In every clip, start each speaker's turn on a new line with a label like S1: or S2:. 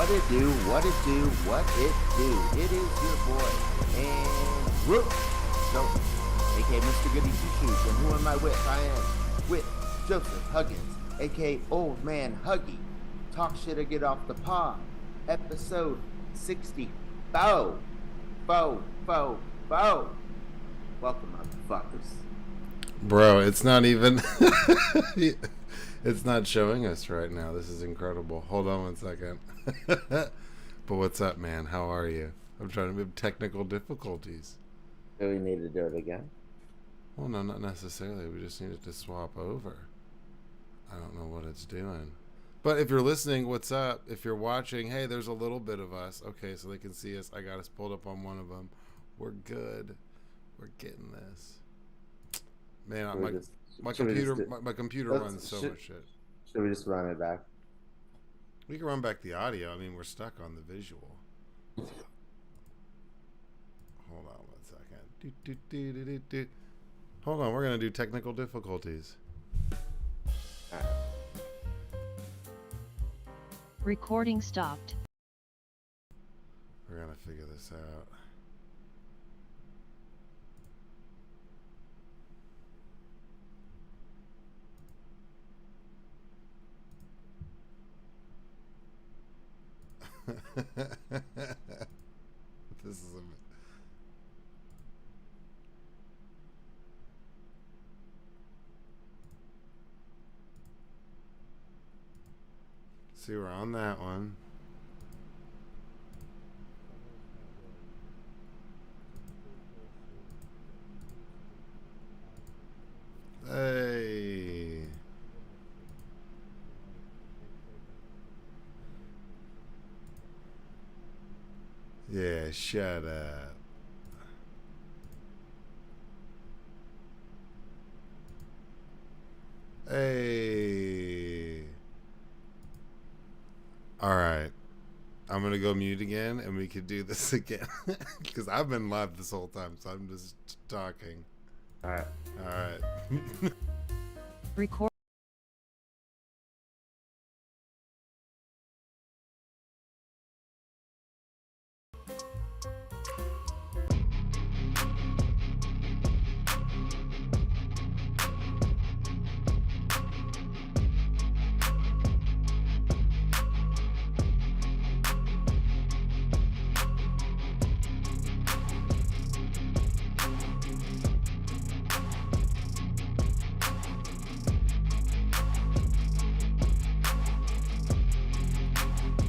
S1: What it do, what it do, what it do. It is your boy, and Rook. So, aka Mr. Goody Two Shoes. And who am I with? I am with Joseph Huggins, aka Old Man Huggie. Talk shit or get off the pod. Episode 64. Welcome, motherfuckers.
S2: Bro, it's not even... It's not showing us right now. This is incredible. Hold on one second. But what's up, man? How are you? I'm trying to move technical difficulties.
S1: Do we need to do it again?
S2: Well, no, not necessarily. We just needed to swap over. I don't know what it's doing. But if you're listening, what's up? If you're watching, hey, there's a little bit of us. Okay, so they can see us. I got us pulled up on one of them. We're good. We're getting this. Man, my computer runs so much shit.
S1: Should we just run it back?
S2: We can run back the audio. I mean, we're stuck on the visual. Hold on one second. Hold on, we're going to do technical difficulties.
S3: Recording stopped.
S2: We're going to figure this out. This is see, we're on that one. Hey. Yeah, shut up. Hey. All right. I'm going to go mute again and we could do this again. Because I've been live this whole time, so I'm just talking.
S1: All right.
S2: All right.
S3: Record.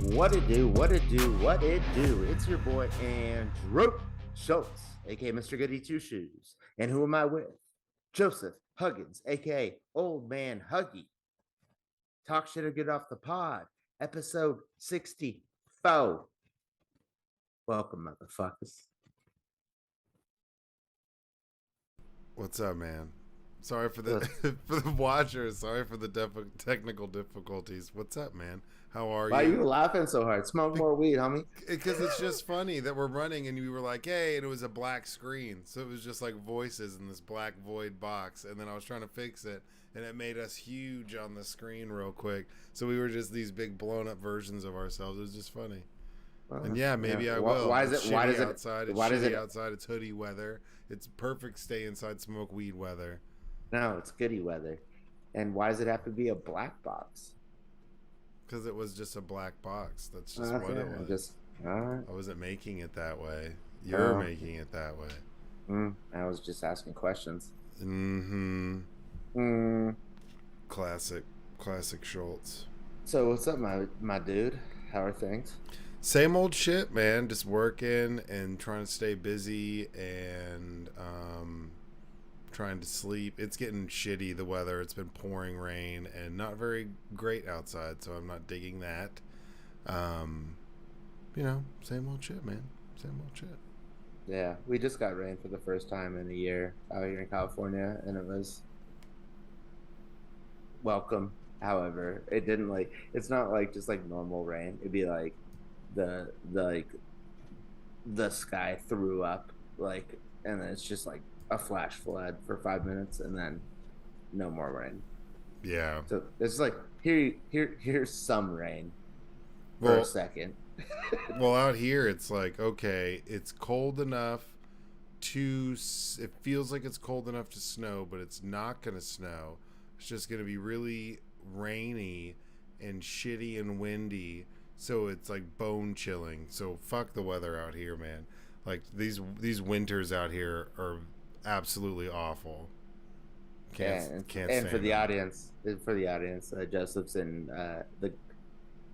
S1: What it do, what it do, what it do. It's your boy, Andrew Schultz, aka Mr. Goody Two Shoes. And who am I with? Joseph Huggins, aka Old Man Huggie. Talk shit or get off the pod. Episode 64. Welcome, motherfuckers.
S2: What's up, man? Sorry for the for the watchers. Sorry for the technical difficulties. What's up, man? How are you?
S1: Why are you laughing so hard? Smoke more weed, homie.
S2: Because it's just funny that we're running and we were like, hey, and it was a black screen. So it was just like voices in this black void box. And then I was trying to fix it and it made us huge on the screen real quick. So we were just these big blown up versions of ourselves. It was just funny. And yeah, maybe I will.
S1: Why does it
S2: outside? It's shitty outside. It's hoodie weather. It's perfect stay inside smoke weed weather.
S1: No, it's goody weather. And why does it have to be a black box?
S2: Because it was just a black box. That's just what it was. I wasn't making it that way. You're making it that way.
S1: I was just asking questions.
S2: Classic Schultz.
S1: So what's up, my dude? How are things?
S2: Same old shit, man. Just working and trying to stay busy and trying to sleep. It's getting shitty, the weather. It's been pouring rain and not very great outside, so I'm not digging that. You know, same old shit, man. Same old shit.
S1: Yeah, we just got rain for the first time in a year out here in California, and it was welcome. However, it didn't it's not like just like normal rain. It'd be like the sky threw up, and then it's just like a flash flood for 5 minutes and then no more rain.
S2: Yeah.
S1: So it's like here's some rain for a second,
S2: Well, out here it's like, okay, it's cold enough it feels like it's cold enough to snow, but it's not going to snow. It's just going to be really rainy and shitty and windy. So it's like bone chilling. So fuck the weather out here, man. Like these winters out here are absolutely awful. Can't
S1: and for
S2: stand
S1: the
S2: them.
S1: audience, Joseph's in the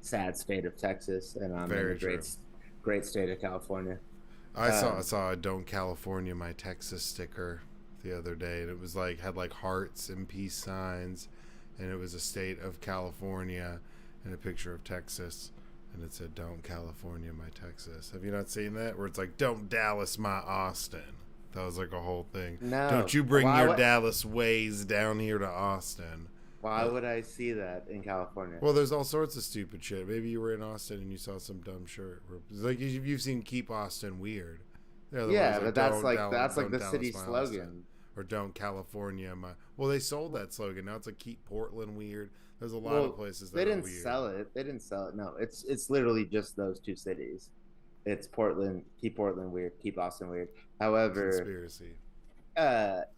S1: sad state of Texas, and I'm in
S2: Very
S1: the
S2: true.
S1: great state of California.
S2: I saw a "Don't California My Texas" sticker the other day, and it was like had like hearts and peace signs, and it was a state of California and a picture of Texas, and it said "Don't California My Texas." Have you not seen that? Where it's like "Don't Dallas My Austin." That was like a whole thing.
S1: No,
S2: Don't you bring your
S1: would
S2: Dallas ways down here to Austin.
S1: why would I see that in California?
S2: Well, there's all sorts of stupid shit. Maybe you were in Austin and you saw some dumb shirt. It's like you've seen "Keep Austin Weird."
S1: Yeah, but that's
S2: Don't
S1: like the
S2: Dallas
S1: city
S2: my
S1: slogan.
S2: Austin. Or "Don't California my." Well, they sold that slogan. Now it's like "Keep Portland Weird." There's a lot of places that
S1: they
S2: are
S1: didn't
S2: weird.
S1: sell it. They didn't sell it. No, it's literally just those two cities. It's Portland, keep Portland weird, keep Austin weird. However,
S2: Conspiracy.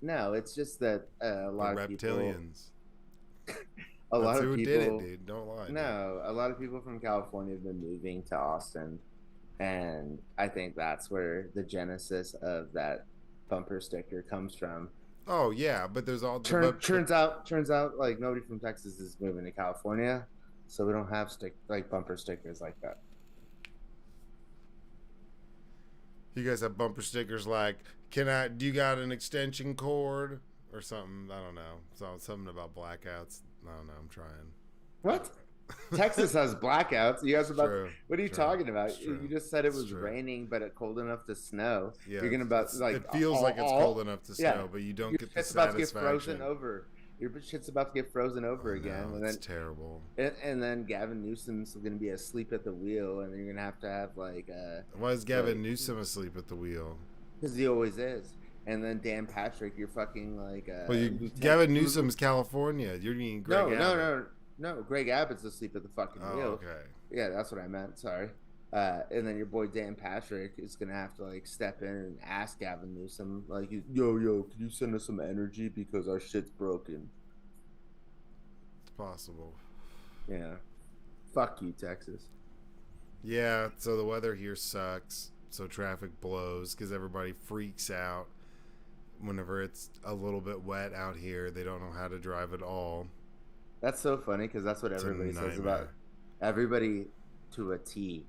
S1: no, it's just that a lot
S2: The
S1: of people,
S2: reptilians.
S1: a lot
S2: That's
S1: of
S2: who
S1: people,
S2: did it, dude. Don't lie.
S1: no, a lot of people from California have been moving to Austin, and I think that's where the genesis of that bumper sticker comes from.
S2: Oh yeah, but there's all
S1: Turns out like nobody from Texas is moving to California, so we don't have bumper stickers like that.
S2: You guys have bumper stickers like, do you got an extension cord or something? I don't know. Something about blackouts. I don't know. I'm trying.
S1: What? Texas has blackouts. You guys about?
S2: True,
S1: What are you
S2: true,
S1: talking about?
S2: it's true,
S1: You just said it
S2: it's
S1: was
S2: true.
S1: raining, but it cold enough to snow.
S2: Yeah,
S1: You're gonna about like
S2: it feels like it's cold enough to snow,
S1: yeah,
S2: but you don't
S1: your
S2: get the
S1: shit's about to get
S2: satisfaction.
S1: frozen over. Your shit's about to get frozen over again,
S2: No,
S1: and
S2: it's
S1: then
S2: terrible.
S1: and then Gavin Newsom's gonna be asleep at the wheel, and then you're gonna have like
S2: Why is Gavin Newsom asleep at the wheel?
S1: because he always is. And then Dan Patrick, you're fucking like
S2: Well, Gavin Newsom's California. You're mean Greg Abbott.
S1: No. Greg Abbott's asleep at the fucking
S2: Oh,
S1: wheel.
S2: okay.
S1: Yeah, that's what I meant. Sorry. And then your boy Dan Patrick is gonna have to like step in and ask Gavin Newsom, like, yo, can you send us some energy because our shit's broken?
S2: It's possible.
S1: Yeah. Fuck you, Texas.
S2: Yeah, so the weather here sucks. So traffic blows because everybody freaks out whenever it's a little bit wet out here. They don't know how to drive at all.
S1: That's so funny because that's what
S2: It's a
S1: everybody says about
S2: nightmare.
S1: everybody to a T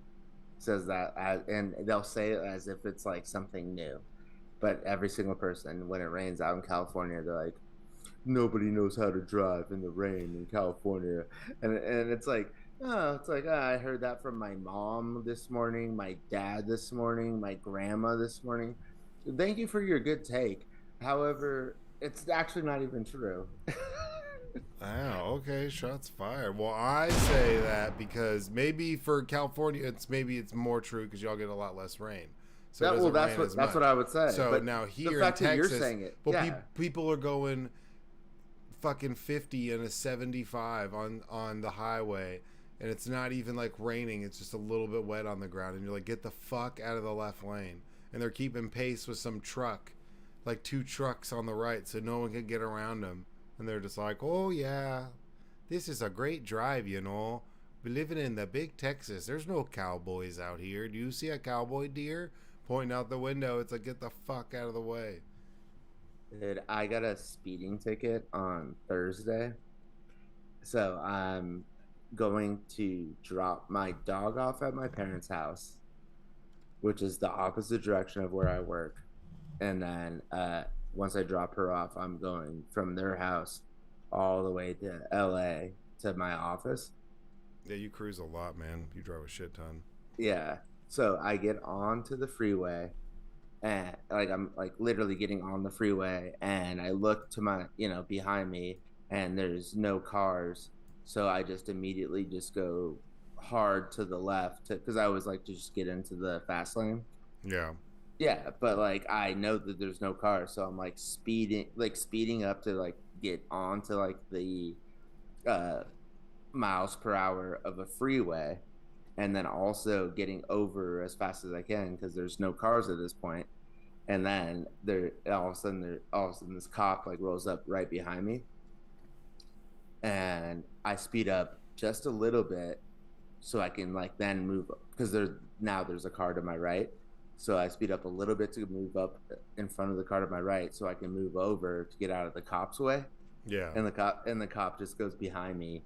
S1: says that, and they'll say it as if it's like something new. But every single person, when it rains out in California, they're like, nobody knows how to drive in the rain in California, and it's like, I heard that from my mom this morning, my dad this morning, my grandma this morning. Thank you for your good take. However, it's actually not even true.
S2: Oh, okay, shots fired. Well, I say that because maybe for California, it's more true because y'all get a lot less rain. So it doesn't rain as
S1: That's
S2: much.
S1: what I would say.
S2: So
S1: But
S2: now here
S1: the
S2: in
S1: fact that
S2: Texas,
S1: you're saying it,
S2: well,
S1: yeah.
S2: people are going fucking 50 and a 75 on the highway, and it's not even like raining. It's just a little bit wet on the ground, and you're like, get the fuck out of the left lane. And they're keeping pace with some truck, like two trucks on the right, so no one can get around them. And they're just like, oh yeah, this is a great drive, you know. We're living in the big Texas. There's no cowboys out here. Do you see a cowboy deer pointing out the window? It's like, get the fuck out of the way.
S1: Dude, I got a speeding ticket on Thursday. So I'm going to drop my dog off at my parents' house, which is the opposite direction of where I work. And then once I drop her off, I'm going from their house all the way to LA to my office.
S2: Yeah, you cruise a lot, man. You drive a shit ton.
S1: Yeah. So I get onto the freeway and like I'm like literally getting on the freeway and I look to my, behind me and there's no cars. So I just immediately just go hard to the left because I always like to just get into the fast lane.
S2: Yeah.
S1: Yeah, but like I know that there's no cars, so I'm like speeding up to like get onto like the miles per hour of a freeway. and then also getting over as fast as I can because there's no cars at this point. And then all of a sudden this cop like rolls up right behind me, and I speed up just a little bit so I can like then move because there's a car to my right. So I speed up a little bit to move up in front of the car to my right so I can move over to get out of the cop's way.
S2: Yeah.
S1: And the cop just goes behind me,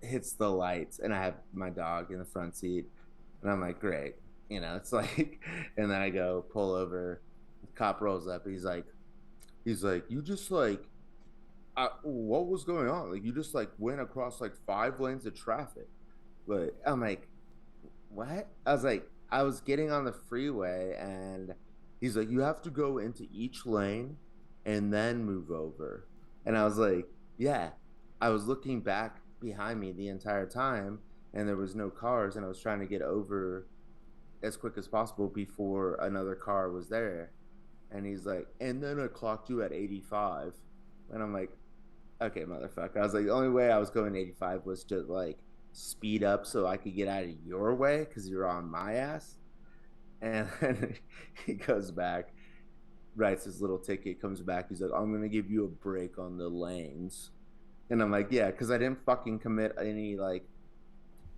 S1: hits the lights, and I have my dog in the front seat. And I'm like, great. It's like and then I go pull over. The cop rolls up. He's like, you just like what was going on? Like you just like went across like 5 lanes of traffic. But I'm like, what? I was getting on the freeway, and he's like, you have to go into each lane and then move over. And I was like, yeah. I was looking back behind me the entire time, and there was no cars, and I was trying to get over as quick as possible before another car was there. And he's like, and then I clocked you at 85. And I'm like, okay, motherfucker. I was like, the only way I was going 85 was to like speed up so I could get out of your way because you're on my ass. And then he goes back, writes his little ticket, comes back. He's like, I'm going to give you a break on the lanes. And I'm like, yeah, because I didn't fucking commit any like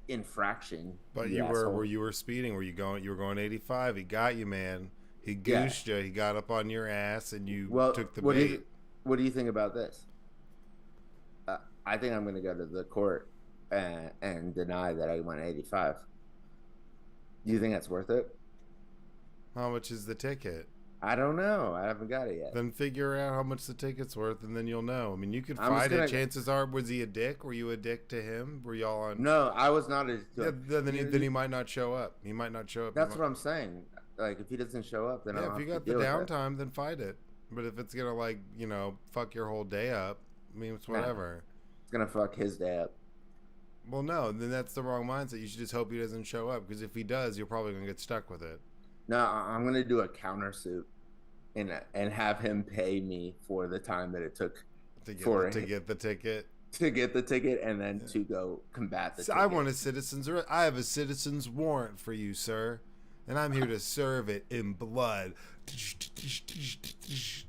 S1: infraction.
S2: But
S1: you asshole.
S2: you were speeding. You were going 85. He got you, man. He goosed you. He got up on your ass, and you took the bait.
S1: What do you think about this? I think I'm going to go to the court and deny that I went 85. Do you think that's worth it?
S2: How much is the ticket?
S1: I don't know. I haven't got it yet.
S2: Then figure out how much the ticket's worth, and then you'll know. I mean, you could fight it. Chances are, was he a dick? Were you a dick to him? Were y'all on?
S1: No, I was not a.
S2: Yeah, then he might not show up. He might not show up.
S1: That's what I'm saying. Like, if he doesn't show up, then
S2: yeah. If you got the downtime, then fight it. But if it's gonna like fuck your whole day up, I mean, it's whatever.
S1: It's gonna fuck his day up.
S2: Well, no, then that's the wrong mindset. You should just hope he doesn't show up, because if he does, you're probably gonna get stuck with it.
S1: No, I'm gonna do a countersuit. And have him pay me for the time that it took
S2: to get the ticket,
S1: and then to go combat the ticket.
S2: I want I have a citizen's warrant for you, sir, and I'm here to serve it in blood.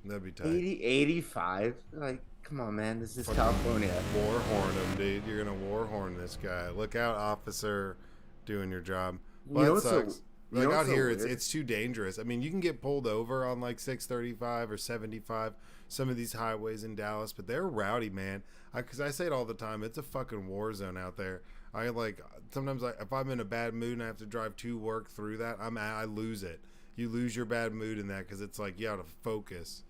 S2: That'd be tight.
S1: 85? Like, come on, man. This is California.
S2: War horn him, dude. You're gonna war horn this guy. Look out, officer, doing your job. Well, that sucks. Like out here, it's too dangerous. I mean, you can get pulled over on like 635 or 75, some of these highways in Dallas, but they're rowdy, man. Because I say it all the time, it's a fucking war zone out there. Sometimes if I'm in a bad mood and I have to drive to work through that, I lose it. You lose your bad mood in that because it's like you have to focus.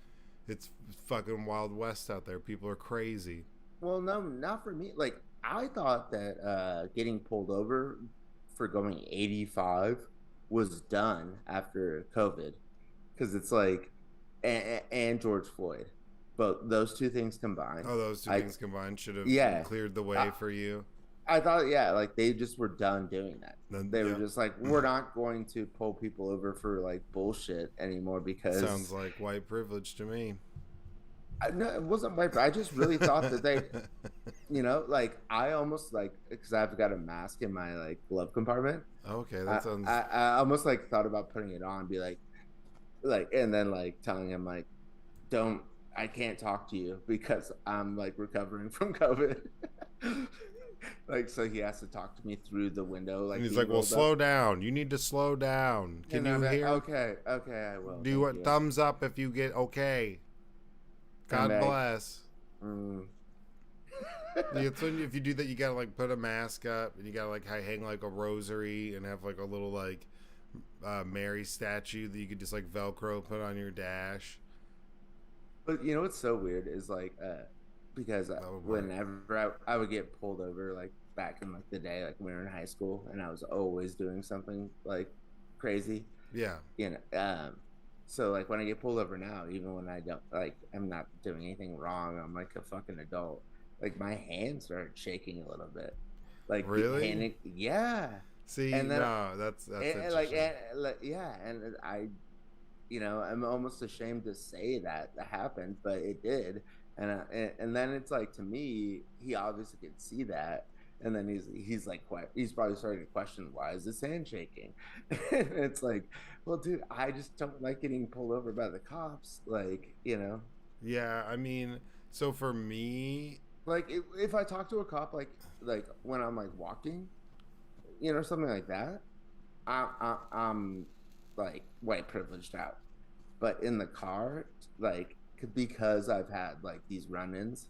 S2: It's fucking Wild West out there. People are crazy.
S1: Well, no, not for me. Like, I thought that getting pulled over for going 85 was done after COVID, because it's like and George Floyd, but those two things combined.
S2: Oh, those two things combined should have cleared the way for you.
S1: I thought, like they just were done doing that. They were just like, we're not going to pull people over for like bullshit anymore because
S2: sounds like white privilege to me.
S1: No, it wasn't white. I just really thought that they, like I almost like, because I've got a mask in my like glove compartment.
S2: Okay, that sounds.
S1: I almost like thought about putting it on, be like, and then like telling him like, I can't talk to you because I'm like recovering from COVID. Like, so he has to talk to me through the window. Like,
S2: and he's like, well, slow down. You need to slow down. Can you hear?
S1: Okay, I will.
S2: Do what? Thumbs up if you get okay. God bless. If you do that, you gotta like put a mask up, and you gotta like hang like a rosary and have like a little like Mary statue that you could just like Velcro put on your dash.
S1: But you know what's so weird is like because whenever I would get pulled over, like back in like the day, like when we were in high school, and I was always doing something like crazy.
S2: Yeah.
S1: So like when I get pulled over now, even when I don't like, I'm not doing anything wrong, I'm like a fucking adult. Like my hands started shaking a little bit. Like
S2: really?
S1: Yeah.
S2: See, and then, no, that's
S1: and yeah, and I, I'm almost ashamed to say that happened, but it did. And then it's like, to me, he obviously could see that, And then he's like, he's probably starting to question, why is this hand shaking? And it's like, well, dude, I just don't like getting pulled over by the cops. Like,
S2: Yeah, I mean, so for me,
S1: like if I talk to a cop, like when I'm like walking, something like that, I'm like white privileged out. But in the car, like because I've had like these run-ins,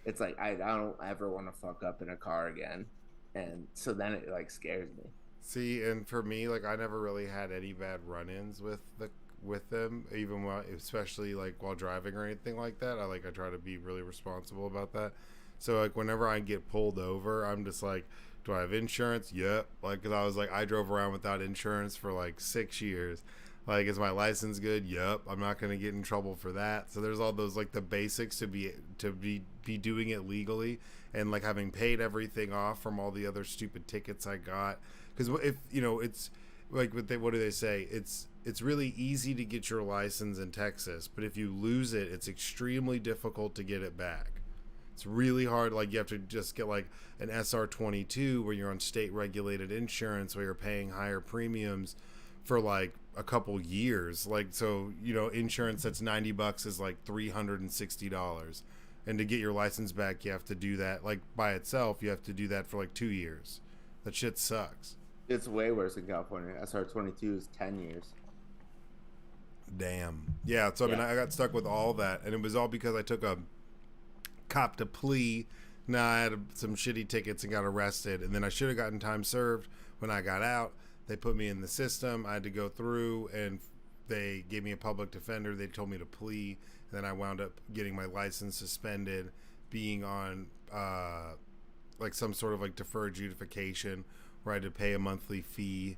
S1: it's like I don't ever want to fuck up in a car again, and so then it like scares me.
S2: see, and for me, like I never really had any bad run-ins with them, even while, especially like while driving or anything like that. I try to be really responsible about that. So like whenever I get pulled over, I'm just like, do I have insurance? Yep. Like, cause I was like, I drove around without insurance for like 6 years. Like, is my license good? Yep. I'm not gonna get in trouble for that. So there's all those like the basics to be doing it legally, and like having paid everything off from all the other stupid tickets I got. Because if it's like what do they say? It's really easy to get your license in Texas, but if you lose it, it's extremely difficult to get it back. It's really hard. Like you have to just get like an SR22 where you're on state regulated insurance where you're paying higher premiums for like a couple years. Like, so, insurance that's $90 is like $360. And to get your license back, you have to do that like by itself. You have to do that for like 2 years. That shit sucks.
S1: It's way worse in California. SR22 is 10 years.
S2: Damn. Yeah. So, I mean,
S1: Yeah.
S2: I got stuck with all that. And it was all because I took a copped a plea. Now I had some shitty tickets and got arrested, and then I should have gotten time served when I got out. They put me in the system. I had to go through, and they gave me a public defender. They told me to plea, and then I wound up getting my license suspended, being on like some sort of like deferred adjudication where I had to pay a monthly fee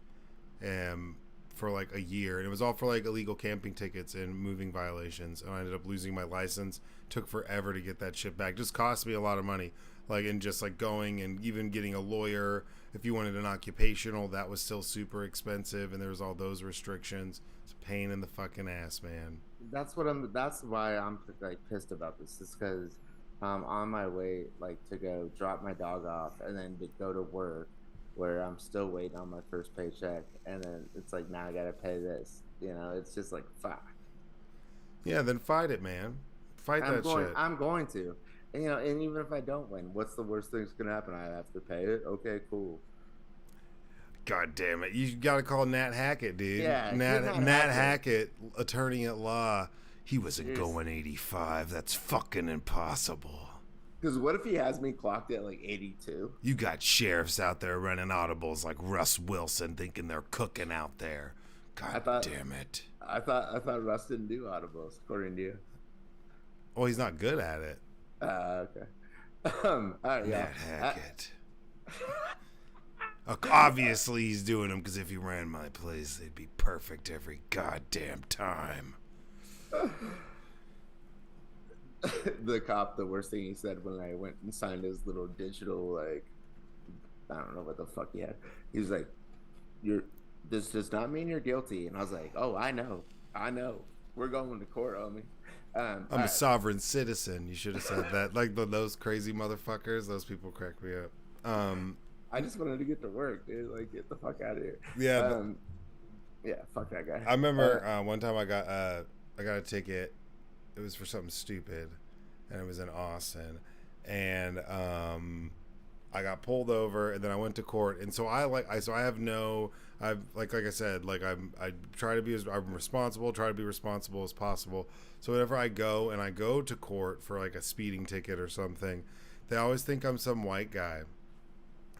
S2: for like a year, and it was all for like illegal camping tickets and moving violations, and I ended up losing my license. Took forever to get that shit back. Just cost me a lot of money, like, and just like going and even getting a lawyer if you wanted an occupational, that was still super expensive, and there was all those restrictions. It's a pain in the fucking ass, man.
S1: That's why I'm like pissed about this, is because I'm on my way like to go drop my dog off and then to go to work, where I'm still waiting on my first paycheck, and then it's like, now I gotta pay this. It's just like, fuck.
S2: Yeah, then fight it, man. Fight that shit.
S1: I'm going to. And even if I don't win, what's the worst thing that's gonna happen? I have to pay it. Okay, cool.
S2: God damn it. You gotta call Nat Hackett, dude.
S1: Yeah,
S2: Nat Hackett, attorney at law. He wasn't going 85. That's fucking impossible.
S1: Because what if he has me clocked at like 82?
S2: You got sheriffs out there running audibles like Russ Wilson thinking they're cooking out there. God damn it.
S1: I thought Russ didn't do audibles, according to you.
S2: Well, he's not good at it.
S1: Okay. All right,
S2: Nat Hackett. Obviously, he's doing them because if he ran my place, they'd be perfect every goddamn time.
S1: The cop, the worst thing he said when I went and signed his little digital, like, I don't know what the fuck he had. He was like, this does not mean you're guilty. And I was like, oh, I know. We're going to court, homie.
S2: I'm a sovereign citizen. You should have said that. Like those crazy motherfuckers, those people crack me up.
S1: I just wanted to get to work, dude. Like, get the fuck out of here.
S2: Yeah.
S1: Yeah, fuck that guy.
S2: I remember one time I got a ticket. It was for something stupid, and it was in Austin, and I got pulled over, and then I went to court, and so I'm responsible, try to be responsible as possible. So whenever I go to court for like a speeding ticket or something, they always think I'm some white guy.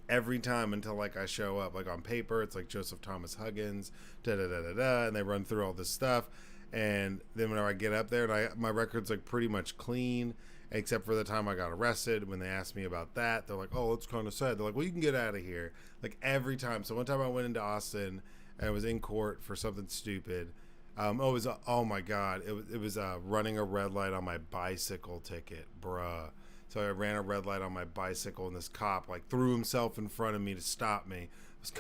S2: Every time until like I show up, like on paper, it's like Joseph Thomas Huggins, and they run through all this stuff, and then whenever I get up there, and my record's like pretty much clean, except for the time I got arrested. When they asked me about that, they're like, "Oh, it's kind of sad." They're like, "Well, you can get out of here." Like every time. So one time I went into Austin and I was in court for something stupid. Oh my god, it was running a red light on my bicycle ticket, bruh. So I ran a red light on my bicycle, and this cop like threw himself in front of me to stop me. I was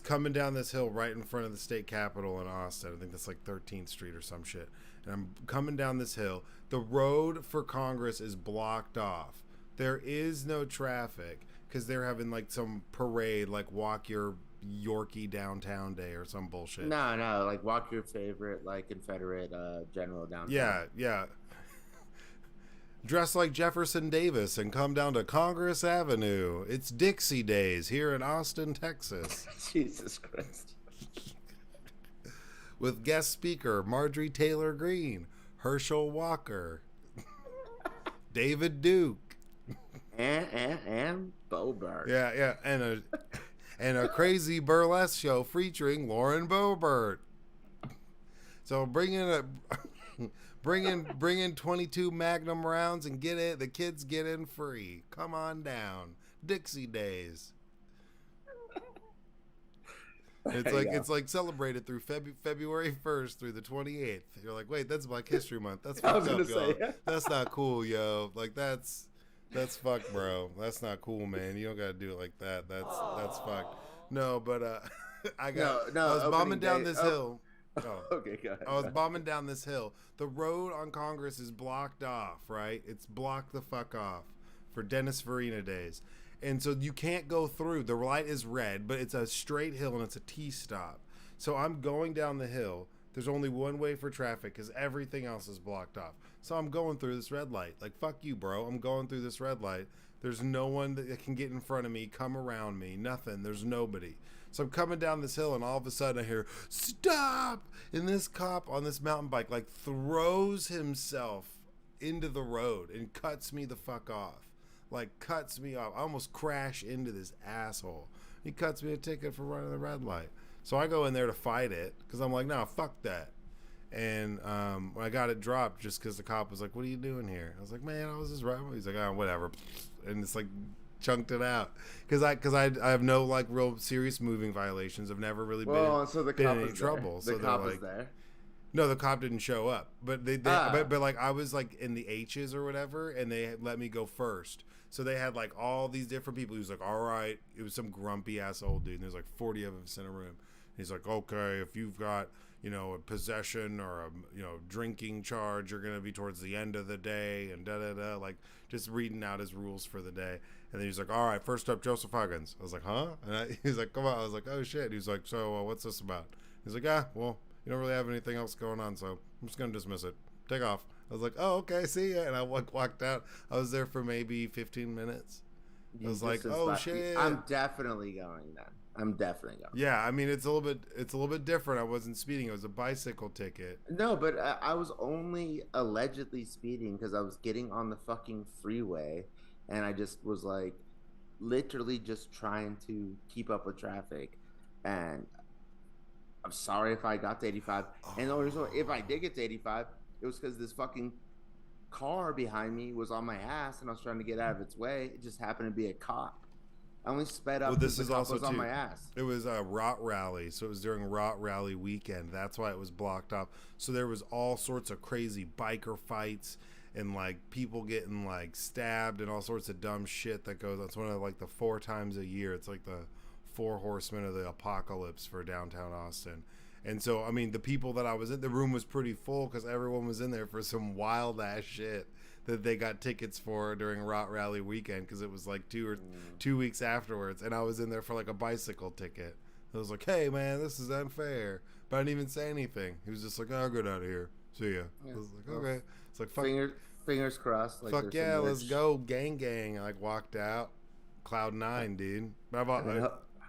S2: coming down this hill right in front of the state capitol in Austin. I think that's like 13th Street or some shit. And I'm coming down this hill. The road for Congress is blocked off. There is no traffic because they're having like some parade, like walk your Yorkie downtown day or some bullshit.
S1: No, like walk your favorite like Confederate general downtown.
S2: Yeah. Dress like Jefferson Davis and come down to Congress Avenue. It's Dixie Days here in Austin, Texas.
S1: Jesus Christ.
S2: With guest speaker Marjorie Taylor Greene, Herschel Walker, David Duke,
S1: and Bobert.
S2: Yeah, and a crazy burlesque show featuring Lauren Boebert. So bring in 22 Magnum rounds and get it. The kids get in free. Come on down, Dixie Days. It's like celebrated through February 1st through the 28th. You're like, wait, that's Black History Month. That's fucked up, y'all.
S1: Yeah.
S2: That's not cool, yo. Like that's fucked, bro. That's not cool, man. You don't gotta do it like that. That's fucked. No, but I was bombing down this hill. Oh.
S1: Okay, go ahead.
S2: I was bombing down this hill. The road on Congress is blocked off, right? It's blocked the fuck off for Dennis Farina days. And so you can't go through. The light is red, but it's a straight hill and it's a T-stop. So I'm going down the hill. There's only one way for traffic because everything else is blocked off. So I'm going through this red light. Like, fuck you, bro. I'm going through this red light. There's no one that can get in front of me, come around me, nothing. There's nobody. So I'm coming down this hill and all of a sudden I hear, stop! And this cop on this mountain bike, like, throws himself into the road and cuts me the fuck off. Like, cuts me off. I almost crash into this asshole. He cuts me a ticket for running the red light. So I go in there to fight it because I'm like, no, fuck that. And I got it dropped just because the cop was like, what are you doing here? I was like, man, I was just riding. He's like, oh, whatever. And it's like chunked it out because I have no like real serious moving violations. I've never really been in any trouble.
S1: The cop was there.
S2: No, the cop didn't show up, but but like I was like in the H's or whatever, and they let me go first. So they had like all these different people. He was like, all right, it was some grumpy ass old dude, and there's like 40 of us in a room. He's like, okay, if you've got, you know, a possession or a, you know, drinking charge, you're gonna be towards the end of the day, and like just reading out his rules for the day. And then he's like, all right, first up, Joseph Huggins. I was like, huh? And he's like, come on. I was like, oh shit. He's like, so what's this about? He's like, well, you don't really have anything else going on, so I'm just gonna dismiss it. Take off. I was like, oh, okay, see ya. And I walked out. I was there for maybe 15 minutes. I was like, oh shit.
S1: I'm definitely going then. I'm definitely going.
S2: Yeah, I mean it's a little bit different. I wasn't speeding. It was a bicycle ticket.
S1: No, but I was only allegedly speeding because I was getting on the fucking freeway, and I just was like, literally just trying to keep up with traffic, and I'm sorry if I got to 85. And the only reason if I did get to 85, it was because this fucking car behind me was on my ass, and I was trying to get out of its way. It just happened to be a cop. I only sped up.
S2: Well, this is also
S1: was on my ass.
S2: It was a Rot Rally, so it was during Rot Rally weekend. That's why it was blocked off. So there was all sorts of crazy biker fights and like people getting like stabbed and all sorts of dumb shit that goes on. It's one of like the 4 times a year. It's like the 4 horsemen of the apocalypse for downtown Austin. And so, I mean, the people that I was in, the room was pretty full because everyone was in there for some wild ass shit that they got tickets for during Rot Rally weekend because it was like 2 weeks afterwards. And I was in there for like a bicycle ticket. I was like, hey, man, this is unfair. But I didn't even say anything. He was just like, oh, I'll get out of here. See ya. Yeah. I was like, okay. It's like, fuck.
S1: Fingers crossed. Like,
S2: fuck yeah, let's go. Gang. I like walked out. Cloud 9, dude.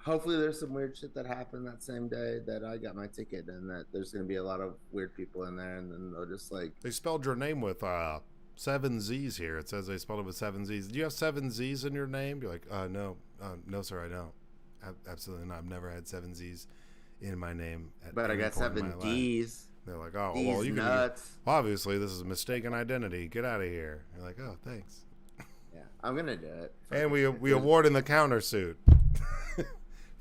S1: Hopefully there's some weird shit that happened that same day that I got my ticket, and that there's going to be a lot of weird people in there, and then they'll just like...
S2: They spelled your name with 7 Z's here. It says they spelled it with 7 Z's. Do you have 7 Z's in your name? You're like, no. No, sir, I don't. Absolutely not. I've never had 7 Z's in my name.
S1: But I got 7 D's.
S2: They're like, oh,
S1: D's
S2: well, you
S1: nuts.
S2: Can... Obviously, this is a mistaken identity. Get out of here. You're like, oh, thanks.
S1: Yeah, I'm going to do it.
S2: And we award in the countersuit.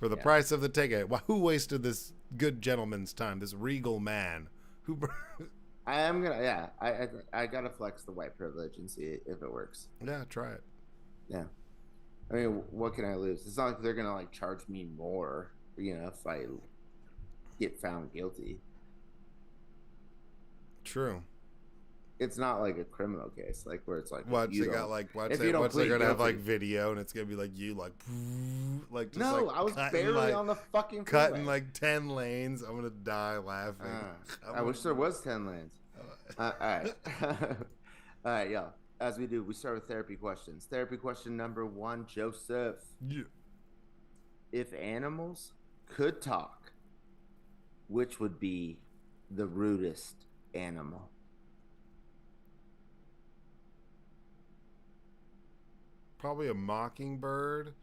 S2: For the price of the ticket. Well, who wasted this good gentleman's time? This regal man. Who?
S1: I am gonna. Yeah, I gotta flex the white privilege and see if it works.
S2: Yeah, try it.
S1: Yeah, I mean, what can I lose? It's not like they're gonna like charge me more, you know, if I get found guilty.
S2: True.
S1: it's not like a criminal case, like where it's like
S2: Watch
S1: you
S2: they got
S1: don't,
S2: like watch
S1: if
S2: they
S1: you don't
S2: watch they're
S1: plead
S2: gonna have like
S1: guilty.
S2: video and it's gonna be like you like just
S1: No,
S2: like
S1: I was
S2: cutting,
S1: barely
S2: like,
S1: on the fucking
S2: cutting
S1: freeway.
S2: like 10 lanes. I'm gonna die laughing.
S1: I wish there was 10 lanes. All right. All right, y'all. As we do, we start with therapy questions. Therapy question number 1, Joseph.
S2: Yeah.
S1: If animals could talk, which would be the rudest animal?
S2: Probably a mockingbird,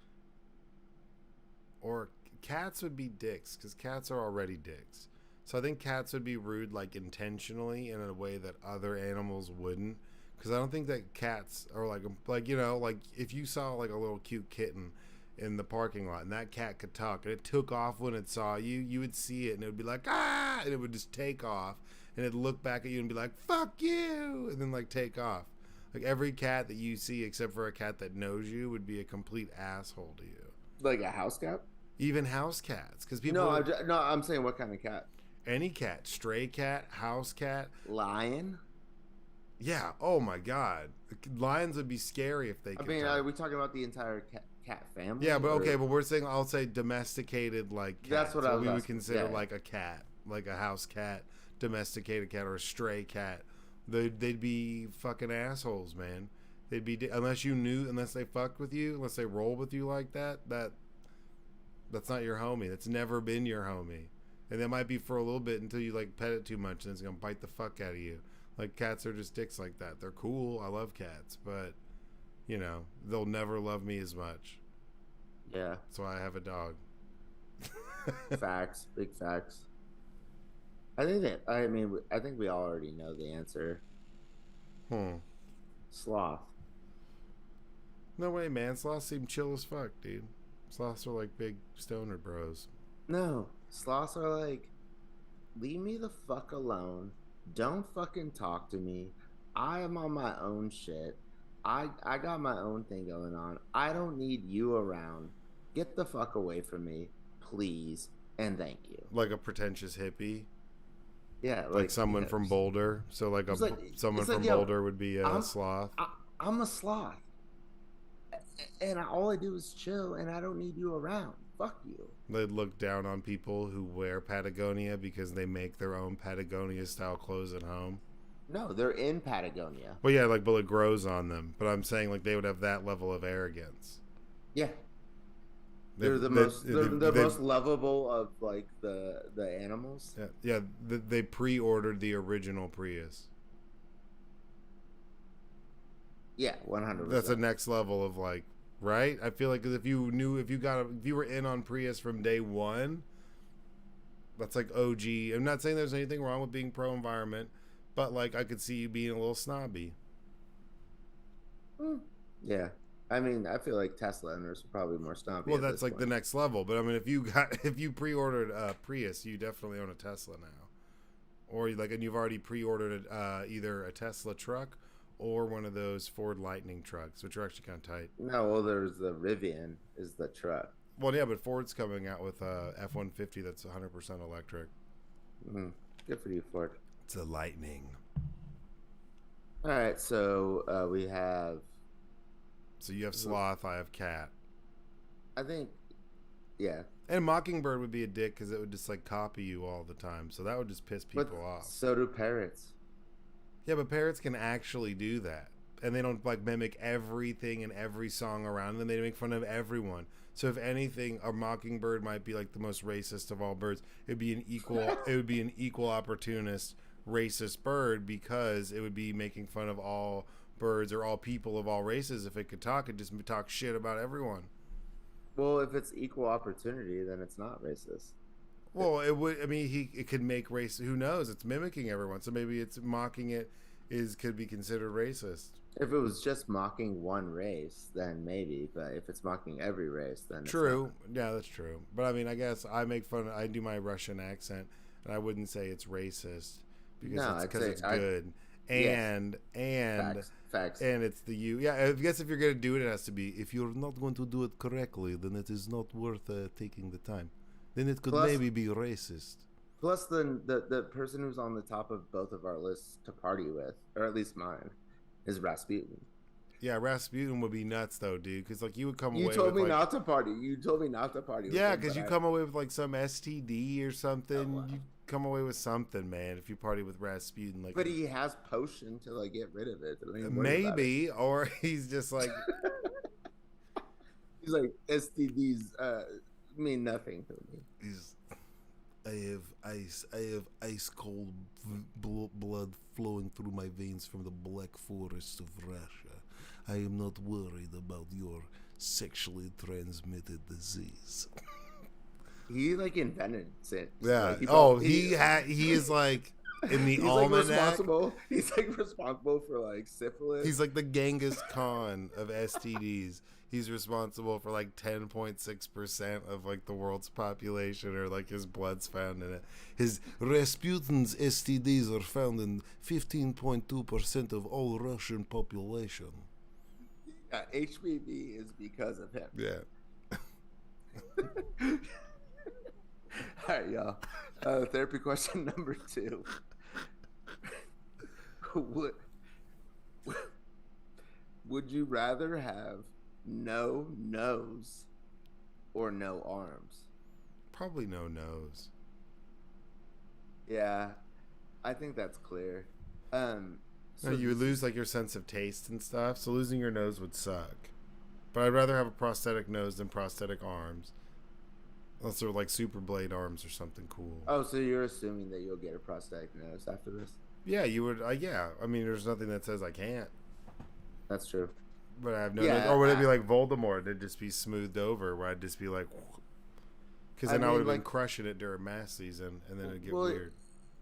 S2: or cats would be dicks because cats are already dicks. So I think cats would be rude like intentionally in a way that other animals wouldn't. Because I don't think that cats are like you know, like if you saw like a little cute kitten in the parking lot and that cat could talk and it took off when it saw you, you would see it and it would be like ah, and it would just take off and it'd look back at you and be like fuck you, and then like take off. Like every cat that you see except for a cat that knows you would be a complete asshole to you.
S1: Like a house cat?
S2: Even house cats, because people
S1: No, I'm saying what kind of cat?
S2: any cat, stray cat, house cat.
S1: Lion?
S2: Yeah. Oh my God. Lions would be scary if they
S1: I
S2: could
S1: mean,
S2: talk.
S1: are we talking about the entire cat family?
S2: Yeah, but
S1: or-
S2: okay, but we're saying I'll say domesticated like cat.
S1: That's what I was
S2: we would
S1: asking.
S2: consider
S1: Yeah.
S2: like a cat, like a house cat, domesticated cat, or a stray cat. They'd be fucking assholes, man. They'd be unless they fuck with you, unless they roll with you like that. That's not your homie. That's never been your homie. And that might be for a little bit until you like pet it too much and it's gonna bite the fuck out of you. Like cats are just dicks like that. They're cool. I love cats, but you know, they'll never love me as much.
S1: Yeah.
S2: So I have a dog.
S1: Facts. Big facts. I think we already know the answer. Sloth.
S2: No way, man. Sloths seem chill as fuck, dude. Sloths are like big stoner bros.
S1: No. Sloths are like, leave me the fuck alone. Don't fucking talk to me. I am on my own shit. I got my own thing going on. I don't need you around. Get the fuck away from me, please, and thank you.
S2: Like a pretentious hippie.
S1: Yeah,
S2: Like someone from Boulder. So like someone from Boulder would be a sloth.
S1: I'm a sloth, and all I do is chill, and I don't need you around. Fuck you.
S2: They'd look down on people who wear Patagonia because they make their own Patagonia style clothes at home.
S1: No, they're in Patagonia.
S2: Well, yeah, like, but it grows on them. But I'm saying, like, they would have that level of arrogance.
S1: Yeah, they're the most lovable of like the animals.
S2: Yeah. They pre-ordered the original Prius.
S1: Yeah, 100%.
S2: That's the next level of like, right? I feel like 'cause if you were in on Prius from day one, that's like OG. I'm not saying there's anything wrong with being pro-environment, but like I could see you being a little snobby.
S1: Yeah, I mean, I feel like Tesla owners are probably more snobby.
S2: Well, that's like the next level. But I mean, if you pre-ordered a Prius, you definitely own a Tesla now, or like, and you've already pre-ordered either a Tesla truck or one of those Ford Lightning trucks, which are actually kind of tight.
S1: No, well, there's the Rivian is the truck.
S2: Well, yeah, but Ford's coming out with a F-150 that's 100% electric.
S1: Good for you, Ford.
S2: It's a Lightning.
S1: All right, so we have.
S2: So you have sloth, I have cat.
S1: I think, yeah.
S2: And Mockingbird would be a dick because it would just like copy you all the time. So that would just piss people off.
S1: So do parrots.
S2: Yeah, but parrots can actually do that. And they don't like mimic everything in every song around them. They make fun of everyone. So if anything, a mockingbird might be like the most racist of all birds. It would be an equal opportunist racist bird because it would be making fun of all birds or all people of all races. If it could talk, it'd just talk shit about everyone.
S1: Well, if it's equal opportunity, then it's not racist.
S2: Well, it would. I mean, it could make race. Who knows? It's mimicking everyone, so maybe it's mocking it could be considered racist.
S1: If it was just mocking one race, then maybe. But if it's mocking every race, then
S2: true. Yeah, that's true. But I mean, I guess I make fun. I do my Russian accent, and I wouldn't say it's racist because it's good. And
S1: facts.
S2: And it's the you. Yeah, I guess if you're gonna do it, it has to be. If you're not going to do it correctly, then it is not worth taking the time. Then it could maybe be racist.
S1: Plus, the person who's on the top of both of our lists to party with, or at least mine, is Rasputin.
S2: Yeah, Rasputin would be nuts though, dude. Because like you would come
S1: You
S2: away
S1: told
S2: with
S1: me
S2: like,
S1: not to party. You told me not to party with
S2: yeah,
S1: him,
S2: because
S1: but
S2: you
S1: I.
S2: come away with like some STD or
S1: Oh,
S2: something.
S1: wow.
S2: You come away with something, man. If you party with Rasputin, like
S1: But he has potion to like get rid of it. Don't even worry about it.
S2: maybe, or he's just like
S1: He's like STDs mean nothing to me.
S2: he's. I have ice cold blood flowing through my veins from the black forest of Russia. I am not worried about your sexually transmitted disease.
S1: He like invented it.
S2: Yeah.
S1: Like,
S2: He is like in the
S1: he's like
S2: almanac.
S1: responsible. He's like responsible for like syphilis.
S2: He's like the Genghis Khan of STDs. He's responsible for like 10.6% of like the world's population, or like his blood's found in it. His Rasputin's STDs are found in 15.2% of all Russian population.
S1: HPV is because of him.
S2: Yeah.
S1: All right, y'all. Therapy question number 2. would, would you rather have no nose or no arms?
S2: Probably no nose.
S1: Yeah, I think that's clear.
S2: No, you would lose like your sense of taste and stuff. So losing your nose would suck. But I'd rather have a prosthetic nose than prosthetic arms. Unless they're like super blade arms or something cool.
S1: Oh, so you're assuming that you'll get a prosthetic nose after this?
S2: Yeah, you would. Yeah, I mean, there's nothing that says I can't.
S1: That's true.
S2: But I have no.
S1: Yeah,
S2: or would it be like Voldemort? It'd just be smoothed over, where I'd just be like, because then I would have been crushing it during mass season, and then it'd get weird.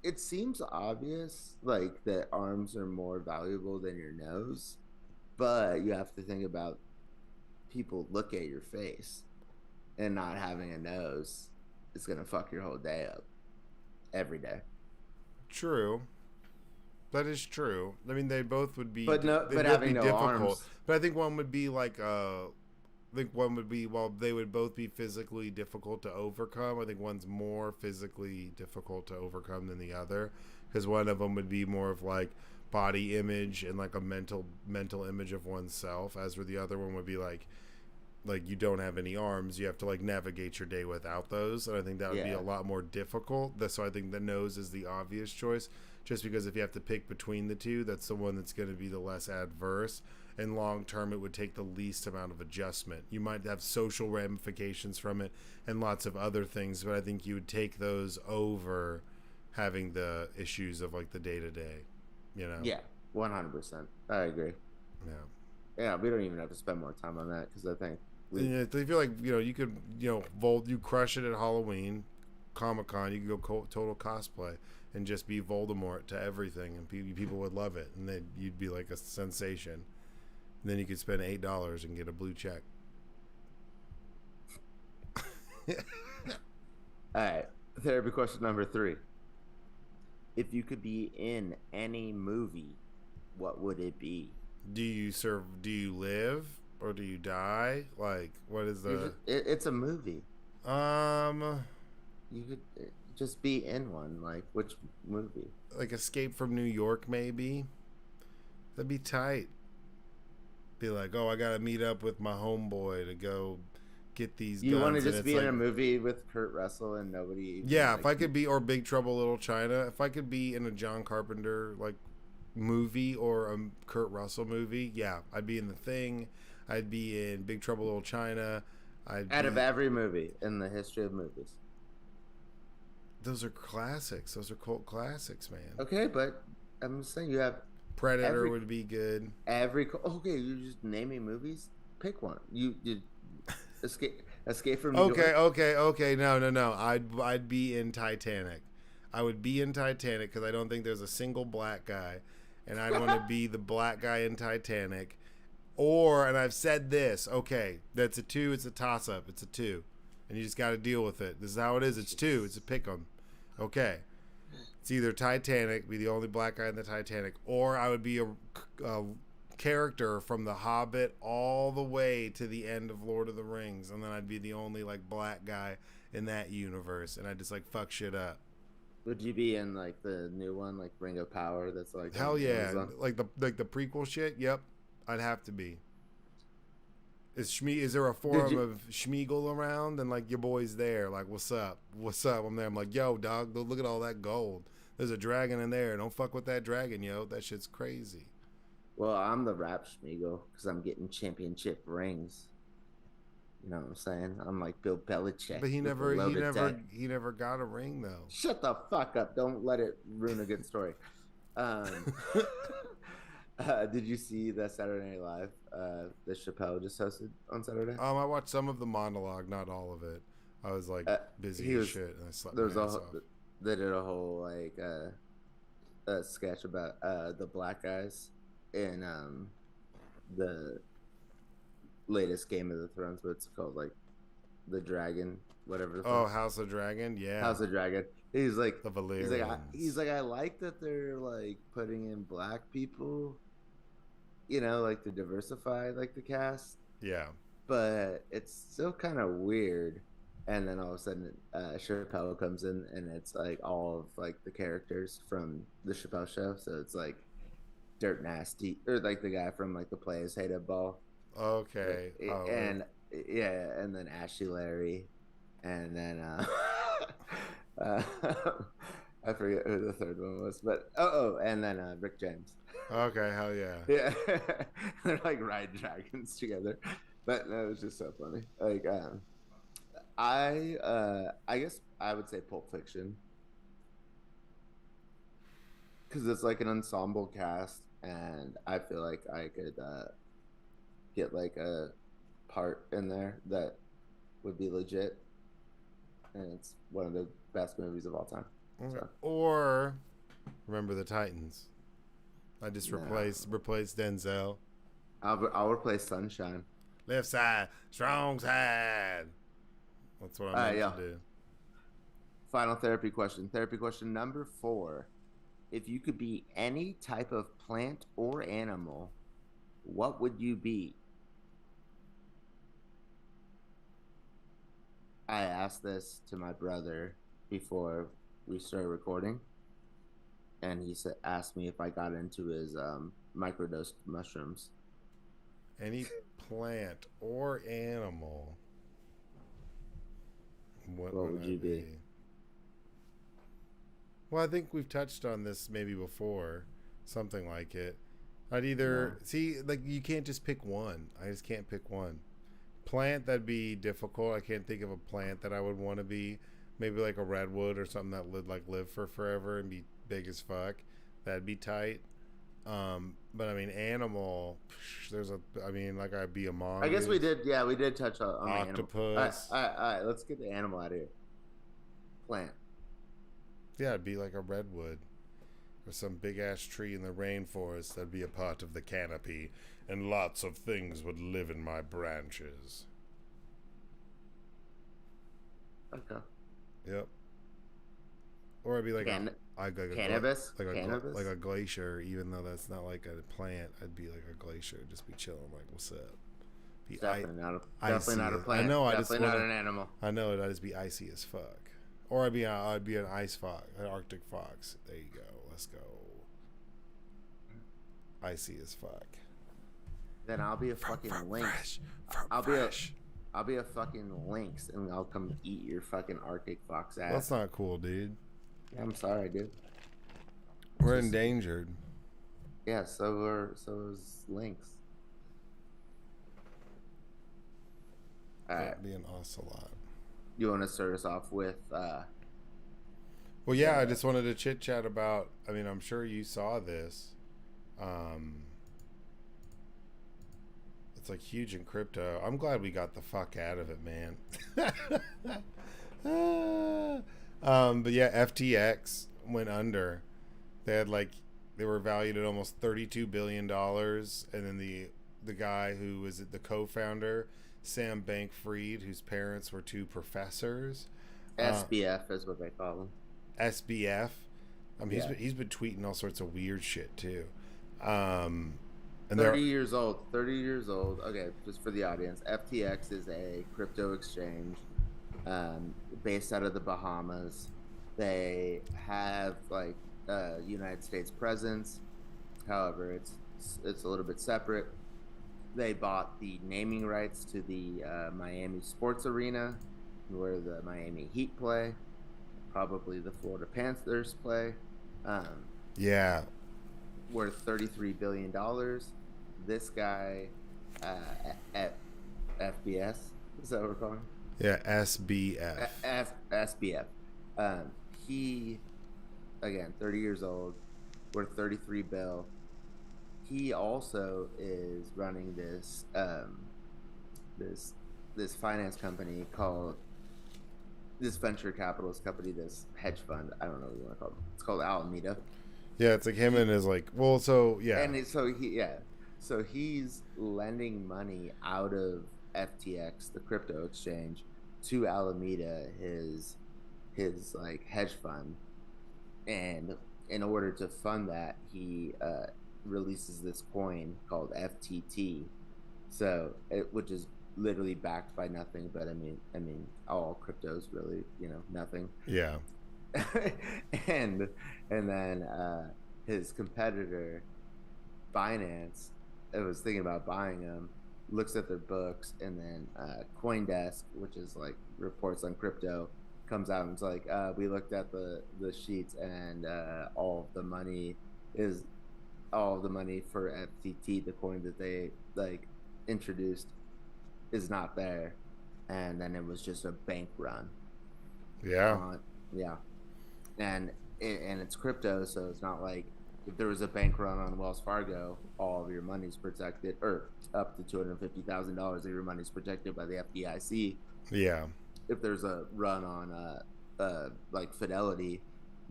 S1: It seems obvious, like that arms are more valuable than your nose, but you have to think about people look at your face, and not having a nose is gonna fuck your whole day up every day.
S2: True. That is true. I mean, they both would be,
S1: but having no
S2: difficult.
S1: arms.
S2: But I think one would be like, I think one would be, while they would both be physically difficult to overcome, I think one's more physically difficult to overcome than the other, because one of them would be more of like body image and like a mental image of oneself, as where the other one would be like you don't have any arms, you have to like navigate your day without those, and I think that would be a lot more difficult. So I think the nose is the obvious choice, just because if you have to pick between the two, that's the one that's going to be the less adverse, and long term it would take the least amount of adjustment. You might have social ramifications from it and lots of other things, but I think you would take those over having the issues of like the day-to-day, you know?
S1: Yeah, 100%. I agree. Yeah, we don't even have to spend more time on that, because I think
S2: I feel like, you could, you crush it at Halloween, Comic-Con, you could go total cosplay and just be Voldemort to everything, and people would love it, and then you'd be like a sensation. And then you could spend $8 and get a blue check.
S1: All right, therapy question number 3. If you could be in any movie, what would it be?
S2: Do you live or do you die? Like, what is the...
S1: It's a movie. You could just be in one. Like, which movie?
S2: Like Escape from New York, maybe? That'd be tight. Be like, oh, I gotta meet up with my homeboy to go get these guns.
S1: You want to just be in a movie with Kurt Russell and nobody...
S2: Yeah, if I could be... Or Big Trouble Little China. If I could be in a John Carpenter, like, movie or a Kurt Russell movie, yeah, I'd be in The Thing. I'd be in Big Trouble Little China.
S1: Out of every movie in the history of movies.
S2: Those are classics. Those are cult classics, man.
S1: Okay, but I'm just saying you have...
S2: Predator would be good.
S1: Okay, you're just naming movies? Pick one. You Escape from New York.
S2: Okay. No. I'd be in Titanic. I would be in Titanic because I don't think there's a single black guy, and I'd want to be the black guy in Titanic. And I've said this. Okay, that's a 2. It's a toss up. It's a 2, and you just got to deal with it. This is how it is. It's 2. It's a pick 'em. Okay. It's either Titanic, be the only black guy in the Titanic, or I would be a character from The Hobbit all the way to the end of Lord of the Rings, and then I'd be the only like black guy in that universe, and I'd just like fuck shit up.
S1: Would you be in like the new one, like Ring of Power? That's like
S2: Hell
S1: on
S2: yeah,
S1: Amazon?
S2: like the prequel shit. Yep, I'd have to be. Is there a
S1: Did
S2: forum
S1: you?
S2: of Schmeagle around and like your boy's there? Like, what's up? What's up? I'm there. I'm like, yo, dog, look at all that gold. There's a dragon in there. Don't fuck with that dragon, yo. That shit's crazy.
S1: Well, I'm the rap Schmiegel because I'm getting championship rings. You know what I'm saying? I'm like Bill Belichick
S2: But he
S1: with the
S2: never, he
S1: loaded
S2: never,
S1: deck.
S2: he never got a ring though.
S1: Shut the fuck up! Don't let it ruin a good story. Um, did you see that Saturday Night Live that Chappelle just hosted on Saturday?
S2: I watched some of the monologue, not all of it. I was like
S1: Uh,
S2: busy
S1: he
S2: as
S1: was
S2: shit, and I slept
S1: there
S2: my
S1: was
S2: ass
S1: a
S2: off.
S1: they did a whole like a sketch about the black guys in the latest Game of the Thrones, but it's called like the Dragon, whatever the
S2: Oh,
S1: fuck.
S2: House of Dragon, yeah,
S1: House of Dragon. He's like
S2: the
S1: he's
S2: Valyrians.
S1: like I like that they're like putting in black people, you know, like to diversify like the cast,
S2: Yeah,
S1: but it's still kind of weird. And then all of a sudden, Chappelle comes in, and it's like all of like the characters from the Chappelle show. So it's like Dirt Nasty, or like the guy from like the Players Hated Ball,
S2: okay. Oh,
S1: and yeah, and then Ashley Larry, and then uh, I forget who the third one was, but and then Rick James.
S2: okay, hell yeah.
S1: Yeah, they're like riding dragons together, but no, it was just so funny. Like, I guess I would say Pulp Fiction because it's like an ensemble cast, and I feel like I could get like a part in there that would be legit, and it's one of the best movies of all time.
S2: Okay.
S1: So
S2: Or Remember the Titans. I just
S1: no,
S2: replaced Denzel.
S1: I'll replace Sunshine.
S2: Left side, strong side. That's what I meant
S1: Yeah.
S2: to do.
S1: Final therapy question. Therapy question number 4. If you could be any type of plant or animal, what would you be? I asked this to my brother before we started recording, and he asked me if I got into his microdosed mushrooms.
S2: Any plant or animal. What
S1: What would
S2: I
S1: you be?
S2: Well, I think we've touched on this maybe before, something like it. I'd either see like you can't just pick one. I just can't pick one. Plant, that'd be difficult. I can't think of a plant that I would want to be. Maybe like a redwood or something that would like live for forever and be big as fuck. That'd be tight. But I mean, animal. I mean, like I'd be a mongoose.
S1: I guess we did. Yeah, we did touch on the animal.
S2: Octopus.
S1: All right. Let's get the animal out of here. Plant.
S2: Yeah, it'd be like a redwood or some big ass tree in the rainforest that'd be a part of the canopy, and lots of things would live in my branches.
S1: Okay.
S2: Yep. Or I'd be like
S1: Cannabis. Cannabis.
S2: like a glacier, even though that's not like a plant. I'd be like a glacier, just be chilling, like what's up. Be
S1: Definitely not a
S2: icy.
S1: plant.
S2: I know.
S1: Definitely not an animal.
S2: I know it. I'd just be icy as fuck. Or I'd be an ice fox, an Arctic fox. There you go. Let's go. Icy as fuck.
S1: Then I'll be a fucking lynx. I'll be a fucking lynx, and I'll come eat your fucking Arctic fox ass.
S2: That's not cool, dude.
S1: Yeah, I'm sorry, dude.
S2: We're endangered.
S1: Yeah, so is lynx. All right.
S2: That'd be an ocelot.
S1: You want to start us off with?
S2: Well, yeah, I just wanted to chit chat about. I mean, I'm sure you saw this. It's like huge in crypto. I'm glad we got the fuck out of it, man. But yeah, FTX went under. They were valued at almost $32 billion, and then the guy who was the co-founder, Sam Bankman-Fried, whose parents were two professors.
S1: SBF is what they call him.
S2: SBF.
S1: Yeah.
S2: He's been tweeting all sorts of weird shit too. And
S1: 30 years old. 30 years old. Okay, just for the audience, FTX is a crypto exchange based out of the Bahamas. They have like a United States presence. However, it's a little bit separate. They bought the naming rights to the Miami Sports Arena, where the Miami Heat play, probably the Florida Panthers play. Um,
S2: Yeah.
S1: Worth $33 billion. This guy at FBS, is that what we're calling
S2: Yeah. SBF.
S1: SBF. He again 30 years old, worth 33 bill. He also is running this this finance company called this venture capitalist company, this hedge fund. I don't know what you want to call it. It's called Alameda.
S2: Yeah, it's like him and his like. Well, so yeah.
S1: And so he's lending money out of FTX, the crypto exchange, to Alameda, his like hedge fund, and in order to fund that, he releases this coin called FTT, which is literally backed by nothing. But I mean, all crypto's really nothing.
S2: Yeah.
S1: and then his competitor Binance, I was thinking about buying them, looks at their books, and then CoinDesk, which is like reports on crypto, comes out and it's like, we looked at the sheets, and all of the money for FTT, the coin that they like introduced, is not there, and then it was just a bank run.
S2: Yeah.
S1: Yeah, and it's crypto, so it's not like if there was a bank run on Wells Fargo, all of your money's protected, or up to $250,000 of your money's protected by the FDIC.
S2: Yeah.
S1: If there's a run on like Fidelity,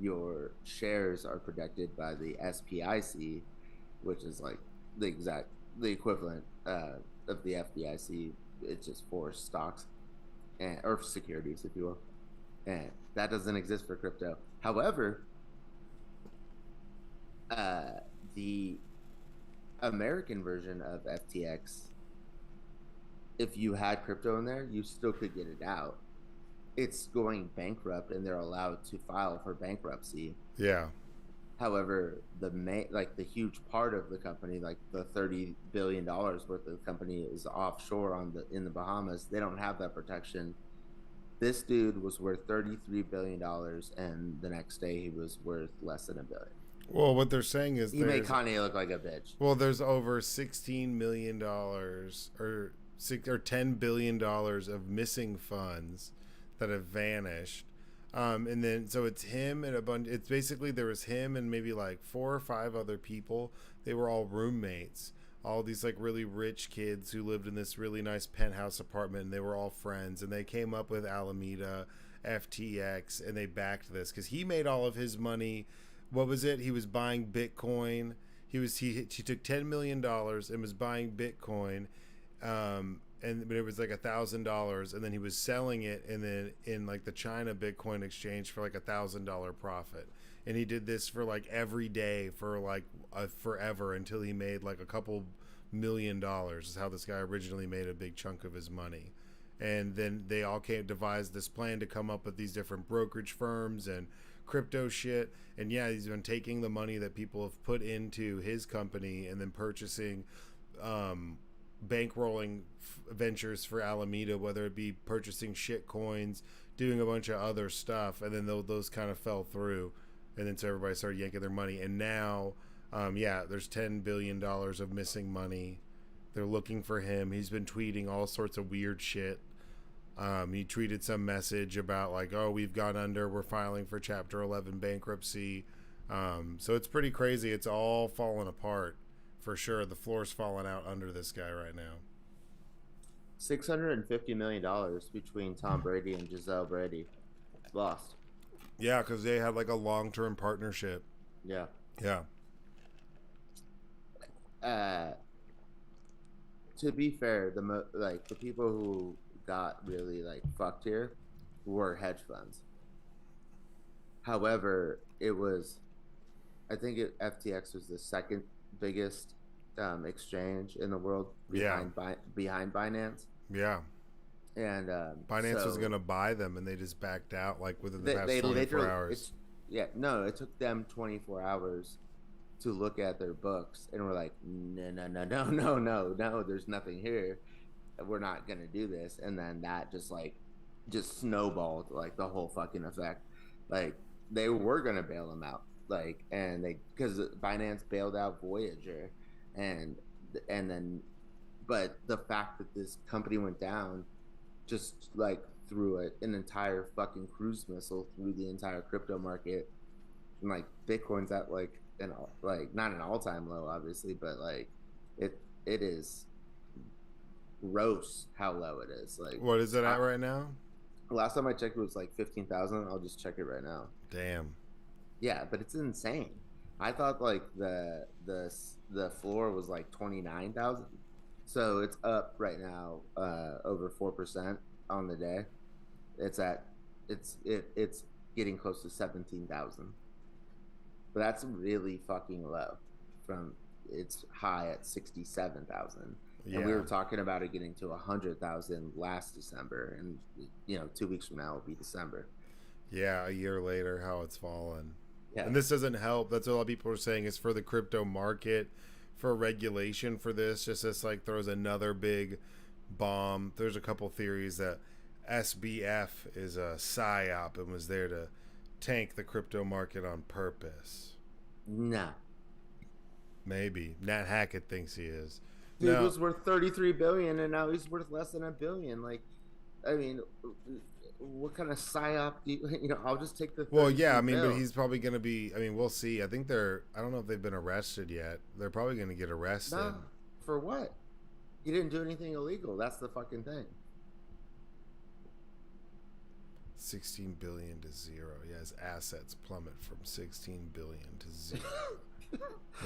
S1: your shares are protected by the SPIC, which is like the equivalent of the FDIC. It's just for stocks or securities, if you will, and that doesn't exist for crypto. However, the American version of FTX, if you had crypto in there, you still could get it out. It's going bankrupt, and they're allowed to file for bankruptcy.
S2: Yeah.
S1: However, the huge part of the company, like the $30 billion worth of the company, is offshore in the Bahamas. They don't have that protection. This dude was worth $33 billion, and the next day he was worth less than $1 billion.
S2: Well, what they're saying is
S1: He made Kanye look like a bitch.
S2: Well, there's over $16 million or $10 billion of missing funds that have vanished. And then so it's him and a bunch. It's basically there was him and maybe like 4 or 5 other people. They were all roommates. All these like really rich kids who lived in this really nice penthouse apartment, and they were all friends. And they came up with Alameda, FTX, and they backed this because he made all of his money. What was it? He was buying Bitcoin. He took $10 million and was buying Bitcoin, but it was like $1,000, and then he was selling it, and then in like the China Bitcoin exchange for like $1,000 profit. And he did this for like every day for like forever until he made like a couple $1 million. Is how this guy originally made a big chunk of his money. And then they all devised this plan to come up with these different brokerage firms and crypto shit. And yeah, he's been taking the money that people have put into his company and then purchasing bankrolling ventures for Alameda, whether it be purchasing shit coins, doing a bunch of other stuff, and then those kind of fell through, and then so everybody started yanking their money. And now there's $10 billion of missing money. They're looking for him. He's been tweeting all sorts of weird shit. He tweeted some message about like, oh, we've gone under, we're filing for Chapter 11 bankruptcy. So it's pretty crazy. It's all falling apart for sure. The floor's falling out under this guy right now.
S1: $650 million between Tom Brady and Giselle Brady. Lost.
S2: Yeah, because they had like a long-term partnership.
S1: Yeah.
S2: Yeah.
S1: To be fair, the people who got really like fucked here were hedge funds. However, FTX was the second biggest exchange in the world behind Binance.
S2: Yeah.
S1: And
S2: Binance was
S1: so
S2: gonna buy them, and they just backed out like within the past
S1: they
S2: 24
S1: literally
S2: hours.
S1: no, it took them 24 hours to look at their books, and we're like, no, no, no, no, no, no, no, there's nothing here. We're not gonna do this. And then that just snowballed like the whole fucking effect. Like they were gonna bail them out, like, and they because Binance bailed out Voyager, and then but the fact that this company went down just like threw an entire fucking cruise missile through the entire crypto market, and like Bitcoin's at like like not an all-time low obviously, but like it is gross how low it is. Like
S2: What is it at right now?
S1: last time I checked it was like 15,000. I'll just check it right now.
S2: Damn.
S1: Yeah, but it's insane. I thought like the floor was like 29,000. So it's up right now over 4% on the day. It's at it's getting close to 17,000. But that's really fucking low from its high at 67,000.
S2: Yeah.
S1: And we were talking about it getting to 100,000 last December, and 2 weeks from now will be December.
S2: Yeah, a year later, how it's fallen.
S1: Yeah.
S2: And this doesn't help. That's what a lot of people are saying is for the crypto market, for regulation for this, just this like throws another big bomb. There's a couple theories that SBF is a psyop and was there to tank the crypto market on purpose.
S1: Nah.
S2: Maybe. Nat Hackett thinks he is.
S1: Dude was worth 33 billion and now he's worth less than $1 billion. Like, I mean, what kind of psyop do you, I'll just take the
S2: Well, yeah, I mean,
S1: bill.
S2: but he's probably going to be, I mean, we'll see. I think I don't know if they've been arrested yet. They're probably going to get arrested.
S1: Nah, for what? He didn't do anything illegal. That's the fucking thing.
S2: 16 billion to zero. Yeah, his assets plummet from 16 billion to zero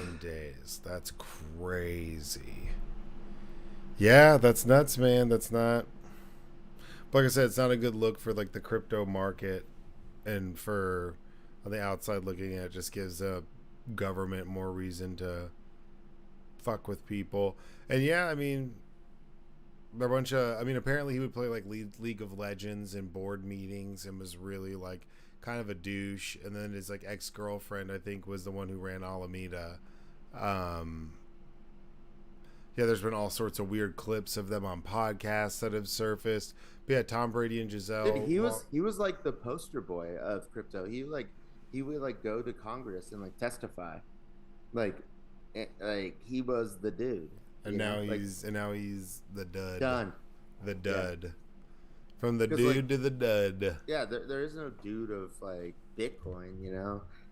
S2: in days. That's crazy. Yeah, that's nuts, man. That's not. But like I said, it's not a good look for like the crypto market, and for on the outside looking at it, just gives a government more reason to fuck with people. And yeah, I mean, a bunch of, I mean, apparently he would play like League of Legends in board meetings and was really like kind of a douche. And then his like ex-girlfriend, I think, was the one who ran Alameda. Yeah, there's been all sorts of weird clips of them on podcasts that have surfaced. But yeah, Tom Brady and Giselle.
S1: Dude, he was like the poster boy of crypto. He would like go to Congress and like testify, like he was the dude.
S2: And now he's the dud.
S1: Done.
S2: The dud. Yeah. From the dude
S1: like,
S2: to the dud.
S1: Yeah, there is no dude of like Bitcoin,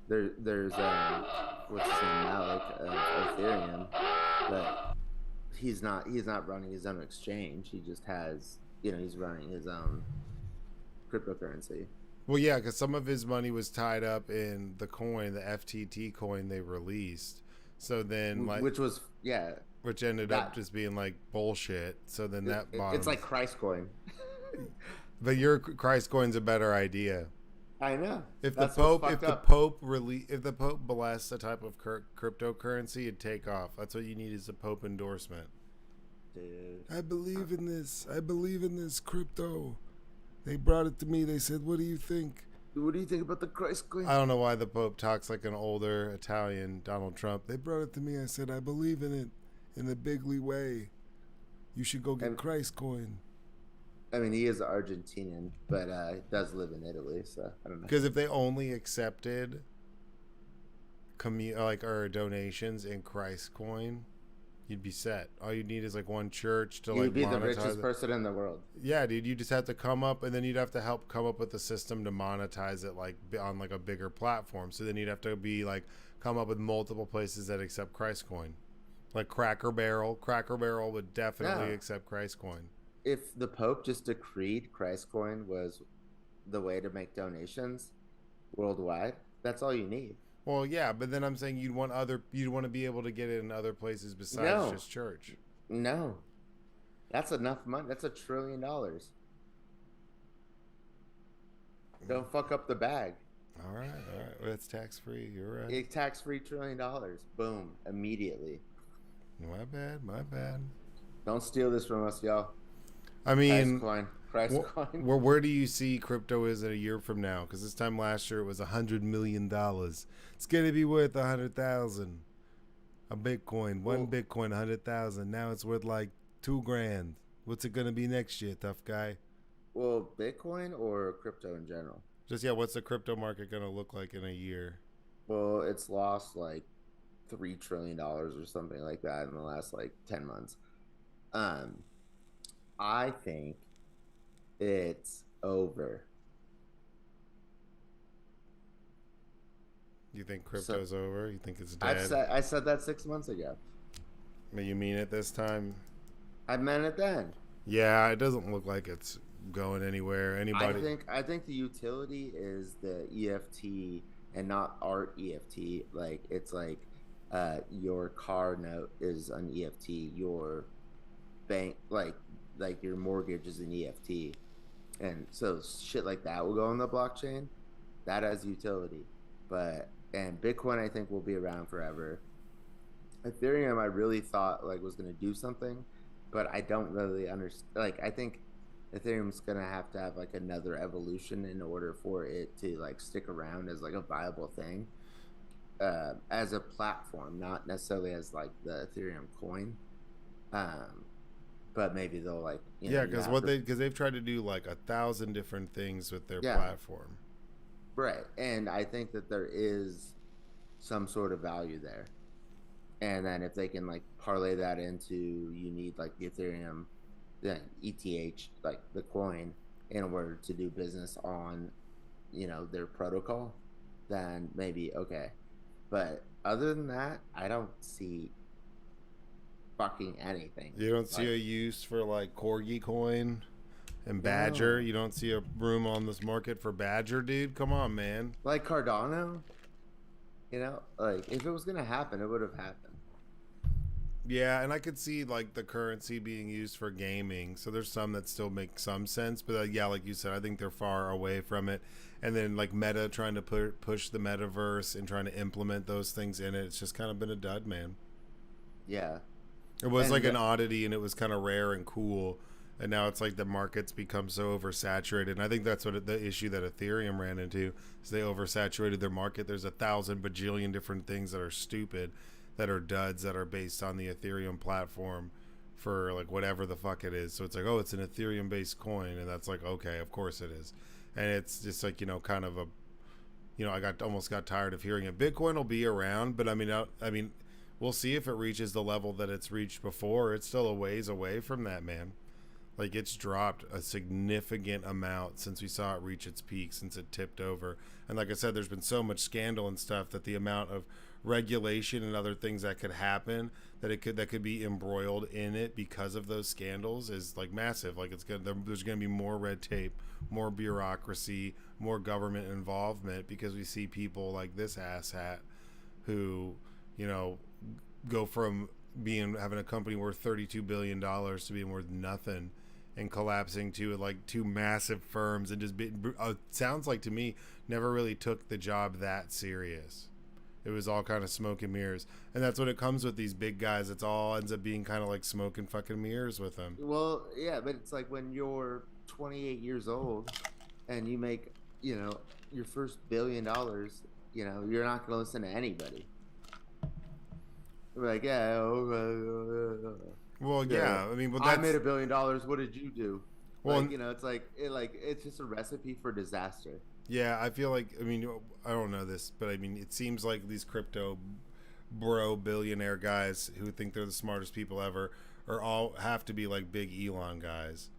S1: There's what's his name now, like Ethereum, but he's not running his own exchange. He just has, he's running his own cryptocurrency.
S2: Well, yeah, because some of his money was tied up in the coin, the FTT coin they released. So then, like, which ended up just being like bullshit. So then
S1: it's like Christ coin.
S2: But your Christ coin's a better idea.
S1: I know.
S2: If the Pope blasts a type of cryptocurrency, it'd take off. That's what you need is a Pope endorsement.
S1: Dude,
S2: I believe in this. I believe in this crypto. They brought it to me. They said, "What do you think?"
S1: What do you think about the Christ coin?
S2: I don't know why the Pope talks like an older Italian Donald Trump. They brought it to me. I said, I believe in it in a bigly way. You should go get Christ coin.
S1: I mean, he is Argentinian, but does live in Italy, so I don't know.
S2: Because if they only accepted our donations in Christ coin, you'd be set. All you need is like one church to
S1: You'd be the richest person in the world.
S2: Yeah, dude. You just have to come up, and then you'd have to help come up with a system to monetize it, like on like a bigger platform. So then you'd have to be like come up with multiple places that accept Christ coin, like Cracker Barrel. Cracker Barrel would definitely accept Christ coin.
S1: If the Pope just decreed Christ coin was the way to make donations worldwide, that's all you need.
S2: Well, yeah, but then I'm saying you'd want to be able to get it in other places besides just church.
S1: No. That's enough money. That's $1 trillion. Don't fuck up the bag.
S2: All right. Well, it's tax-free. You're right.
S1: It's tax-free $1 trillion. Boom. Immediately.
S2: My bad.
S1: Don't steal this from us, y'all.
S2: I mean,
S1: Price coin.
S2: where do you see crypto is in a year from now? Because this time last year it was $100 million. It's gonna be worth 100,000. A Bitcoin, one
S1: Well,
S2: Bitcoin, 100,000. Now it's worth like $2,000. What's it gonna be next year, tough guy?
S1: well, Bitcoin or crypto in general.
S2: Just yeah, what's the crypto market gonna look like in a year?
S1: Well, it's lost like $3 trillion or something like that in the last like 10 months. Um, I think it's over.
S2: You think
S1: So
S2: crypto's over? You think it's dead?
S1: I said that 6 months ago.
S2: You mean it this time?
S1: I meant it then.
S2: Yeah, it doesn't look like it's going anywhere. Anybody?
S1: I think the utility is the EFT and not art EFT. Like it's like your car note is an EFT, your bank like your mortgage is an EFT. And so shit like that will go on the blockchain. That has utility. But and Bitcoin I think will be around forever. Ethereum I really thought like was going to do something, but I don't really understand. Like I think Ethereum's going to have like another evolution in order for it to like stick around as like a viable thing, as a platform, not necessarily as like the Ethereum coin. Um, but maybe they'll like
S2: Yeah, because they've tried to do like 1,000 different things with their
S1: yeah,
S2: platform.
S1: right. And I think that there is some sort of value there. And then if they can like parlay that into you need like the Ethereum, the ETH, like the coin, in order to do business on, their protocol, then maybe okay. But other than that, I don't see fucking anything.
S2: You don't see
S1: Like,
S2: a use for like Corgi coin and Badger.
S1: no.
S2: You don't see a room on this market for Badger, dude. Come on, man.
S1: Like Cardano, like if it was gonna happen, it would have happened.
S2: Yeah, and I could see like the currency being used for gaming. So there's some that still make some sense, but yeah, like you said, I think they're far away from it. And then like Meta trying to push the metaverse and trying to implement those things in it, it's just kind of been a dud, man.
S1: Yeah.
S2: It was
S1: And
S2: like an oddity and it was kind of rare and cool. And now it's like the market's become so oversaturated. And I think that's what the issue that Ethereum ran into is they oversaturated their market. There's 1,000 bajillion different things that are stupid, that are duds, that are based on the Ethereum platform for like whatever the fuck it is. So it's like, oh, it's an Ethereum based coin. And that's like, okay, of course it is. And it's just like, kind of a, I almost got tired of hearing it. Bitcoin will be around, but I mean, we'll see if it reaches the level that it's reached before. It's still a ways away from that, man. Like it's dropped a significant amount since we saw it reach its peak, since it tipped over. And like I said, there's been so much scandal and stuff that the amount of regulation and other things that could happen that could be embroiled in it because of those scandals is like massive. Like there's going to be more red tape, more bureaucracy, more government involvement, because we see people like this asshat who, go from having a company worth $32 billion to being worth nothing, and collapsing to like two massive firms, and just sounds like to me never really took the job that serious. It was all kind of smoke and mirrors, and that's what it comes with these big guys. It's all ends up being kind of like smoke and fucking mirrors with them.
S1: Well, yeah, but it's like when you're 28 years old and you make, your first $1 billion, you're not going to listen to anybody. We're like, yeah.
S2: Well, yeah. I mean, but
S1: I made $1 billion. What did you do?
S2: Well,
S1: like, it's just a recipe for disaster.
S2: Yeah, I feel like, I don't know this, but I mean, it seems like these crypto bro billionaire guys who think they're the smartest people ever are all have to be like big Elon guys.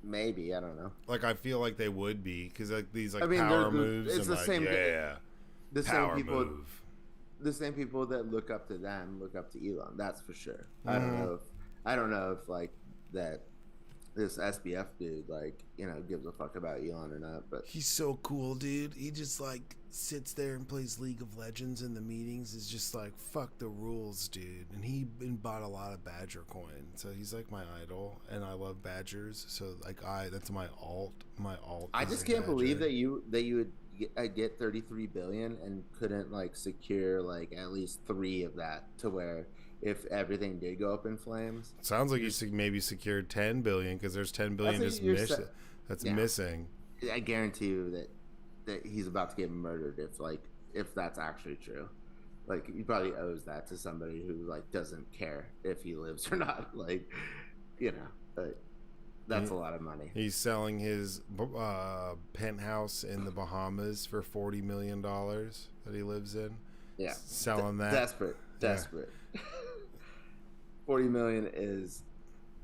S1: Maybe, I don't know.
S2: Like I feel like they would be, because like these like
S1: power
S2: moves.
S1: It's
S2: and
S1: the same.
S2: Yeah,
S1: the
S2: power
S1: same people.
S2: Move.
S1: The same people that look up to them look up to Elon. That's for sure.
S2: Mm-hmm.
S1: I don't know if like that. This SBF dude, like, gives a fuck about Elon or not, but
S2: he's so cool, dude. He just like sits there and plays League of Legends in the meetings. Is just like, fuck the rules, dude. And he bought a lot of Badger coin, so he's like my idol, and I love Badgers. So like that's my alt. My alt.
S1: I just can't believe that you would get 33 billion and couldn't like secure like at least 3 of that to where if everything did go up in flames.
S2: Sounds like you maybe secured 10 billion because there's 10 billion
S1: That's
S2: just
S1: what you're
S2: that's
S1: yeah.
S2: missing.
S1: I guarantee you that he's about to get murdered if that's actually true. Like he probably owes that to somebody who like doesn't care if he lives or not. Like, you know, that's a lot of money.
S2: He's selling his penthouse in the Bahamas for $40 million that he lives in.
S1: Yeah,
S2: selling that.
S1: Desperate. Yeah. 40 million is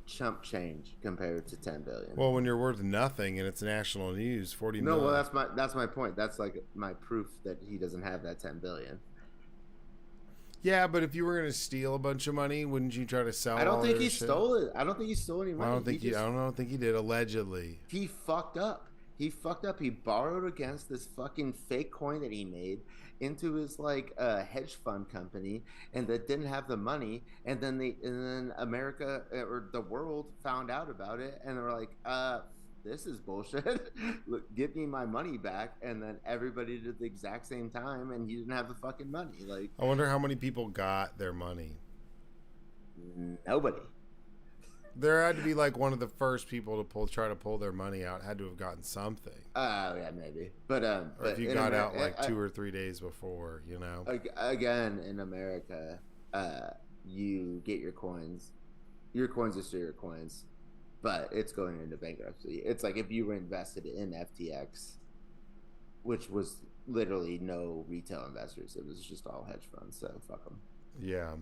S1: chump change compared to 10 billion.
S2: Well, when you're worth nothing and it's national news, 40
S1: no,
S2: million.
S1: well, that's my point. That's like my proof that he doesn't have that 10 billion.
S2: Yeah, but if you were going to steal a bunch of money, wouldn't you try to sell?
S1: I don't think he stole it. I don't think he stole any money.
S2: I don't think he did. Allegedly,
S1: he fucked up. He borrowed against this fucking fake coin that he made into his like hedge fund company, and that didn't have the money. And then America or the world found out about it, and they were like, this is bullshit. Look, give me my money back. And then everybody did the exact same time, and he didn't have the fucking money. Like,
S2: I wonder how many people got their money.
S1: Nobody.
S2: There had to be like one of the first people to try to pull their money out had to have gotten something.
S1: Yeah, maybe. But
S2: or if you got out like 2 or 3 days before, you know.
S1: Again, in America, you get your coins. Your coins are still your coins, but it's going into bankruptcy. It's like if you were invested in FTX, which was literally no retail investors. It was just all hedge funds. So fuck them.
S2: Yeah.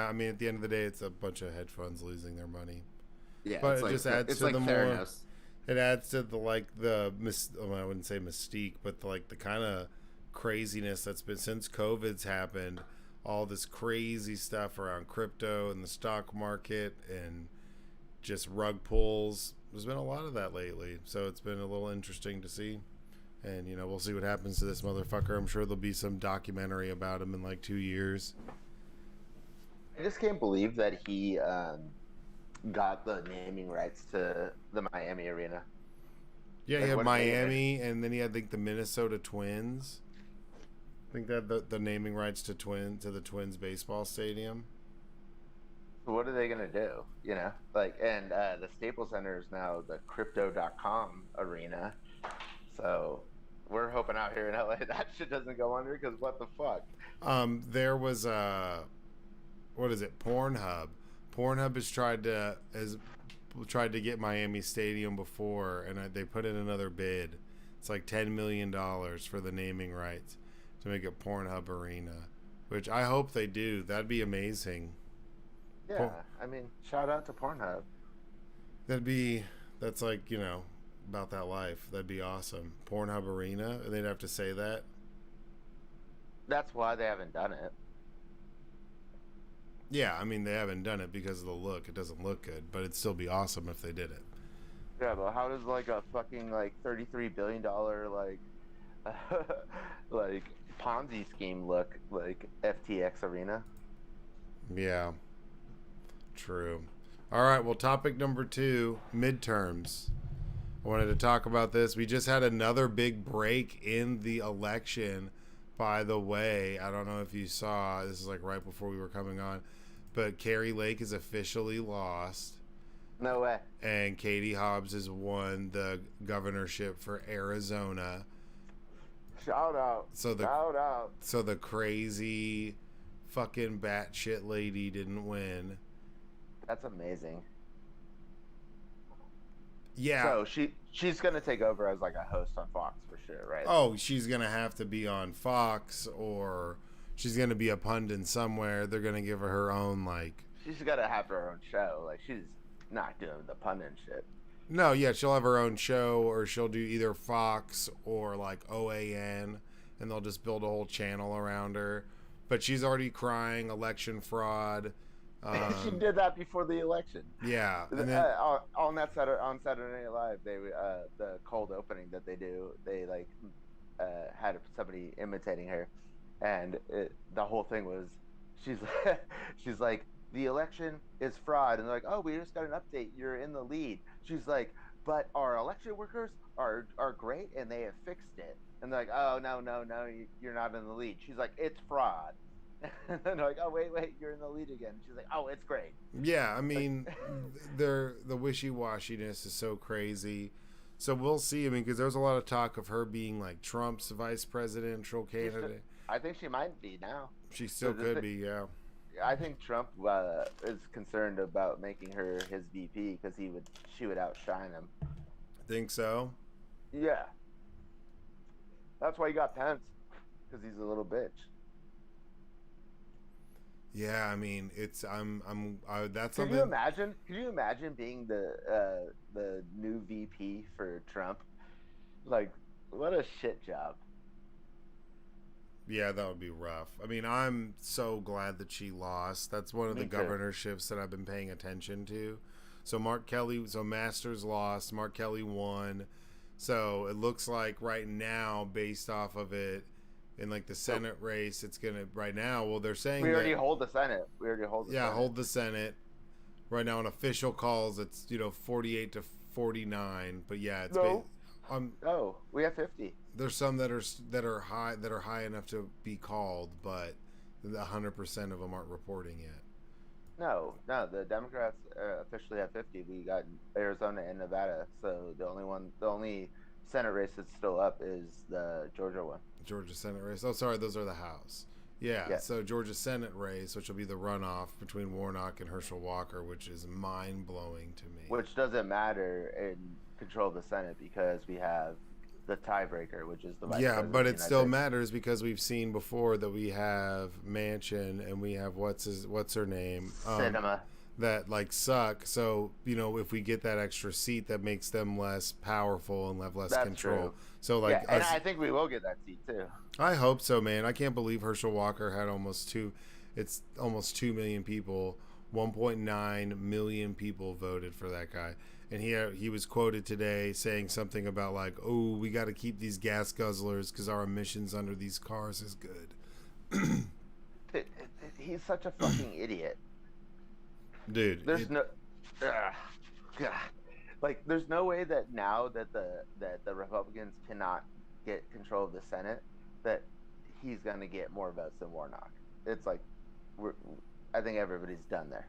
S2: I mean, at the end of the day, it's a bunch of hedge funds losing their money.
S1: Yeah,
S2: but it just adds to the more. It adds to the I wouldn't say mystique, but the kind of craziness that's been since COVID's happened. All this crazy stuff around crypto and the stock market and just rug pulls. There's been a lot of that lately, so it's been a little interesting to see. And we'll see what happens to this motherfucker. I'm sure there'll be some documentary about him in like 2 years.
S1: I just can't believe that he got the naming rights to the Miami arena.
S2: Yeah, he had Miami, and then he had the Minnesota Twins. I think that the naming rights to the Twins baseball stadium.
S1: So what are they gonna do? And the Staples Center is now the Crypto.com arena. So we're hoping out here in LA that shit doesn't go under, because what the fuck?
S2: There was what is it? Pornhub. Pornhub has tried to get Miami Stadium before, and they put in another bid. It's like $10 million for the naming rights to make it Pornhub Arena, which I hope they do. That'd be amazing.
S1: Yeah, I mean, shout out to Pornhub.
S2: That's like, about that life. That'd be awesome. Pornhub Arena, and they'd have to say that.
S1: That's why they haven't done it.
S2: Yeah, I mean, they haven't done it because of the look. It doesn't look good, but it'd still be awesome if they did it.
S1: Yeah, but how does like a fucking like $33 billion like Ponzi scheme look like FTX Arena?
S2: Yeah, true. All right, well, topic number 2, midterms. I wanted to talk about this. We just had another big break in the election, by the way. I don't know if you saw. This is like right before we were coming on. But Carrie Lake is officially lost.
S1: No way.
S2: And Katie Hobbs has won the governorship for Arizona.
S1: Shout out. Shout out.
S2: So the crazy fucking batshit lady didn't win.
S1: That's amazing.
S2: Yeah.
S1: So she's gonna take over as like a host on Fox for sure, right?
S2: Oh, she's gonna have to be on Fox, or she's gonna be a pundit somewhere. They're gonna give her own like.
S1: She's gotta have her own show. Like, she's not doing the pundit shit.
S2: No, yeah, she'll have her own show, or she'll do either Fox or like OAN, and they'll just build a whole channel around her. But she's already crying election fraud.
S1: She did that before the election.
S2: Yeah, and
S1: then, on Saturday Night Live, they the cold opening that they do, they like had somebody imitating her, and the whole thing was, she's like, the election is fraud, and they're like, oh, we just got an update, you're in the lead. She's like, but our election workers are great, and they have fixed it. And they're like, oh, no, you're not in the lead. She's like, it's fraud. And then they're like, oh, wait, you're in the lead again. She's like, oh, it's great.
S2: Yeah, I mean, the wishy-washiness is so crazy. So we'll see. I mean, because there's a lot of talk of her being like Trump's vice presidential candidate.
S1: I think she might be now.
S2: She still could be, yeah.
S1: I think Trump is concerned about making her his VP because she would outshine him.
S2: Think so?
S1: Yeah. That's why he got Pence, because he's a little bitch.
S2: Yeah, I mean, it's that's
S1: Could
S2: something.
S1: you imagine? Could you imagine being the new VP for Trump? Like, what a shit job.
S2: Yeah, that would be rough. I mean, I'm so glad that she lost. That's one of the governorships that I've been paying attention to. So Masters lost, Mark Kelly won. So it looks like right now, based off of it, in like the Senate race, it's gonna right now. Well, they're saying
S1: we already hold the Senate.
S2: Hold the Senate. Right now, in official calls, it's 48 to 49. But yeah, it's
S1: we have 50.
S2: There's some that are high enough to be called, but 100% of them aren't reporting yet.
S1: No, the Democrats officially have 50. We got Arizona and Nevada, so the only Senate race that's still up is the Georgia one.
S2: Georgia Senate race. Oh, sorry, those are the House. Yeah. So Georgia Senate race, which will be the runoff between Warnock and Herschel Walker, which is mind blowing to me.
S1: Which doesn't matter in control of the Senate because we have the tiebreaker, which is the vice president.
S2: But it still matters because we've seen before that we have Manchin and we have what's her name,
S1: Cinema,
S2: that like suck. So if we get that extra seat, that makes them less powerful and have less control.
S1: True.
S2: So
S1: and I think we will get that seat too.
S2: I hope so, man. I can't believe Herschel Walker had almost 2 million people. 1.9 million people voted for that guy. And he was quoted today saying something about like, oh, we got to keep these gas guzzlers because our emissions under these cars is good.
S1: He's such a fucking idiot.
S2: Dude.
S1: There's no way that now that the Republicans cannot get control of the Senate, that he's going to get more votes than Warnock. It's like, I think everybody's done there.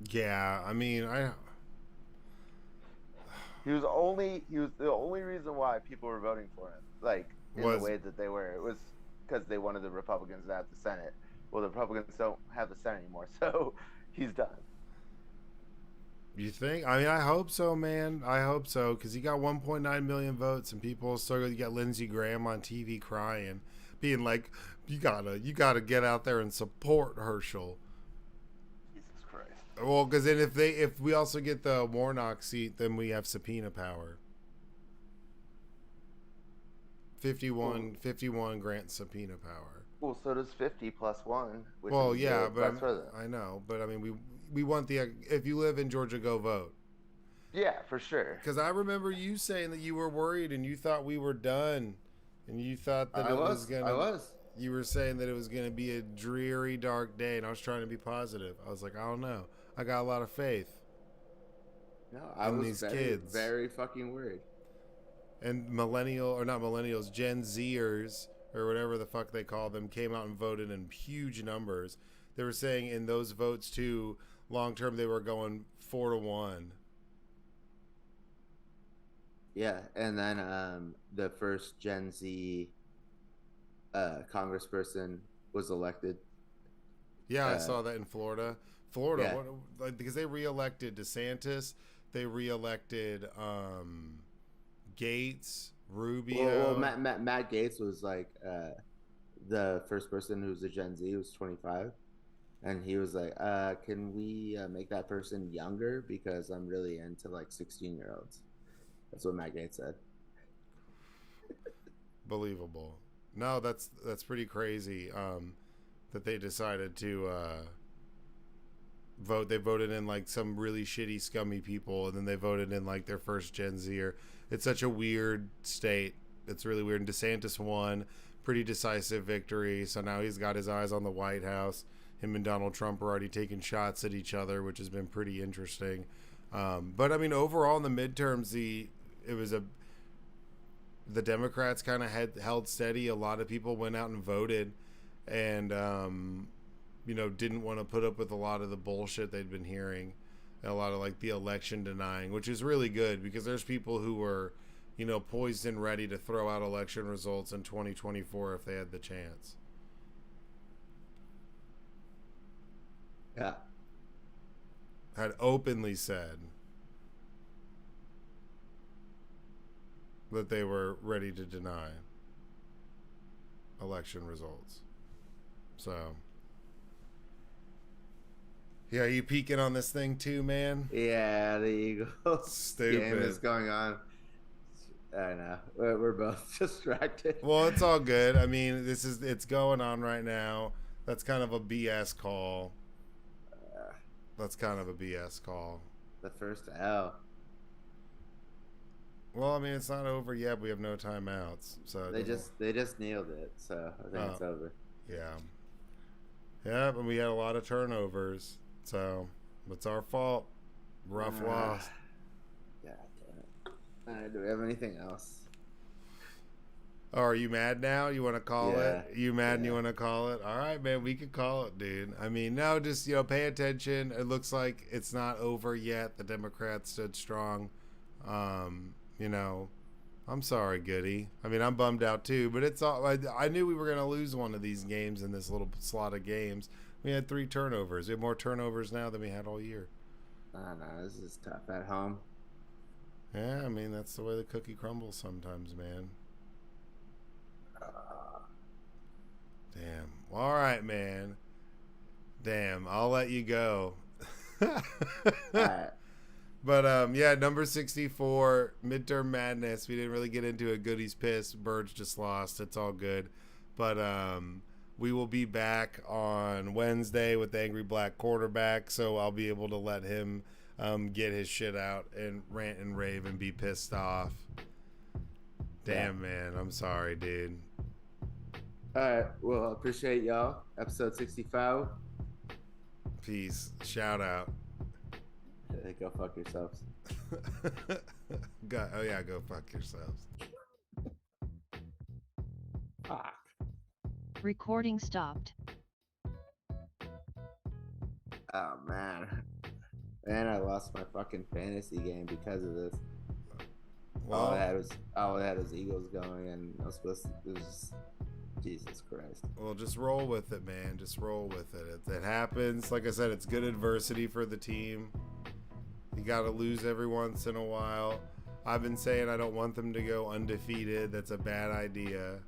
S2: Yeah, I mean,
S1: He was the only reason why people were voting for him, like in the way that they were. It was because they wanted the Republicans to have the Senate. Well, the Republicans don't have the Senate anymore, so he's done.
S2: You think? I mean, I hope so, man. I hope so, because he got 1.9 million votes, and people you got Lindsey Graham on TV crying, being like, "You gotta get out there and support Herschel."
S1: Jesus Christ.
S2: Well, because then if we also get the Warnock seat, then we have subpoena power. 51 grants subpoena power.
S1: Well, so does 50 plus 1.
S2: Well, yeah, but I know, but I mean, we want if you live in Georgia, go vote.
S1: Yeah, for sure.
S2: Because I remember you saying that you were worried and you thought we were done, and you thought that I was. You were saying that it was gonna be a dreary, dark day, and I was trying to be positive. I was like, I don't know. I got a lot of faith.
S1: No, I was very fucking worried.
S2: And Gen Zers, or whatever the fuck they call them, came out and voted in huge numbers. They were saying in those votes too, long term they were going 4-1.
S1: Yeah, and then the first Gen Z congressperson was elected.
S2: Yeah, I saw that in Florida. Because they reelected DeSantis, they reelected Gates, Rubio.
S1: Well, Matt Gates was like the first person who was a Gen Z, who was 25, and he was like, "Can we make that person younger because I'm really into like 16-year-olds." That's what Matt Gates said.
S2: Believable. No, that's pretty crazy. That they decided to vote. They voted in like some really shitty, scummy people, and then they voted in like their first Gen Zer. It's such a weird state. It's really weird. And DeSantis won, pretty decisive victory. So now he's got his eyes on the White House. Him and Donald Trump are already taking shots at each other, which has been pretty interesting. But I mean, overall in the midterms, the Democrats kind of held steady. A lot of people went out and voted. and didn't want to put up with a lot of the bullshit they'd been hearing, and a lot of like the election denying, which is really good because there's people who were, poised and ready to throw out election results in 2024 if they had the chance.
S1: Yeah.
S2: Had openly said that they were ready to deny election results. So, yeah, are you peeking on this thing too, man?
S1: Yeah, the Eagles
S2: Stupid.
S1: game is going on. I know. We're both distracted.
S2: Well, it's all good. I mean, it's going on right now. That's kind of a BS call. That's kind of a BS call.
S1: The first L.
S2: Well, I mean, it's not over yet. We have no timeouts, so
S1: They just nailed it, so I think it's over.
S2: Yeah. Yeah, but we had a lot of turnovers, so it's our fault. Rough loss.
S1: God damn it. All right, do we have anything else?
S2: Oh, are you mad now? You want to call
S1: Yeah.
S2: it? You mad and you want to call it? All right, man, we could call it, dude. I mean, no, just, pay attention. It looks like it's not over yet. The Democrats stood strong. I'm sorry, Goody. I mean, I'm bummed out too, but it's all. I knew we were going to lose one of these games in this little slot of games. We had 3 turnovers. We have more turnovers now than we had all year.
S1: I don't know. This is tough at home.
S2: Yeah, I mean, that's the way the cookie crumbles sometimes, man. Damn. All right, man. Damn, I'll let you go.
S1: All right.
S2: But yeah, number 64, Midterm Madness. We didn't really get into it. Goody's pissed. Birds just lost. It's all good. But we will be back on Wednesday with the Angry Black Quarterback, so I'll be able to let him get his shit out and rant and rave and be pissed off. Damn, man. I'm sorry, dude.
S1: All right. Well, appreciate y'all. Episode 65.
S2: Peace. Shout out.
S1: Go fuck yourselves.
S2: Go fuck yourselves.
S1: Fuck.
S3: Recording stopped.
S1: Oh, man. Man, I lost my fucking fantasy game because of this.
S2: Well,
S1: all I had was Eagles going, and I was supposed to. It was just, Jesus Christ.
S2: Well, just roll with it, man. Just roll with it. It happens. Like I said, it's good adversity for the team. You got to lose every once in a while. I've been saying I don't want them to go undefeated. That's a bad idea.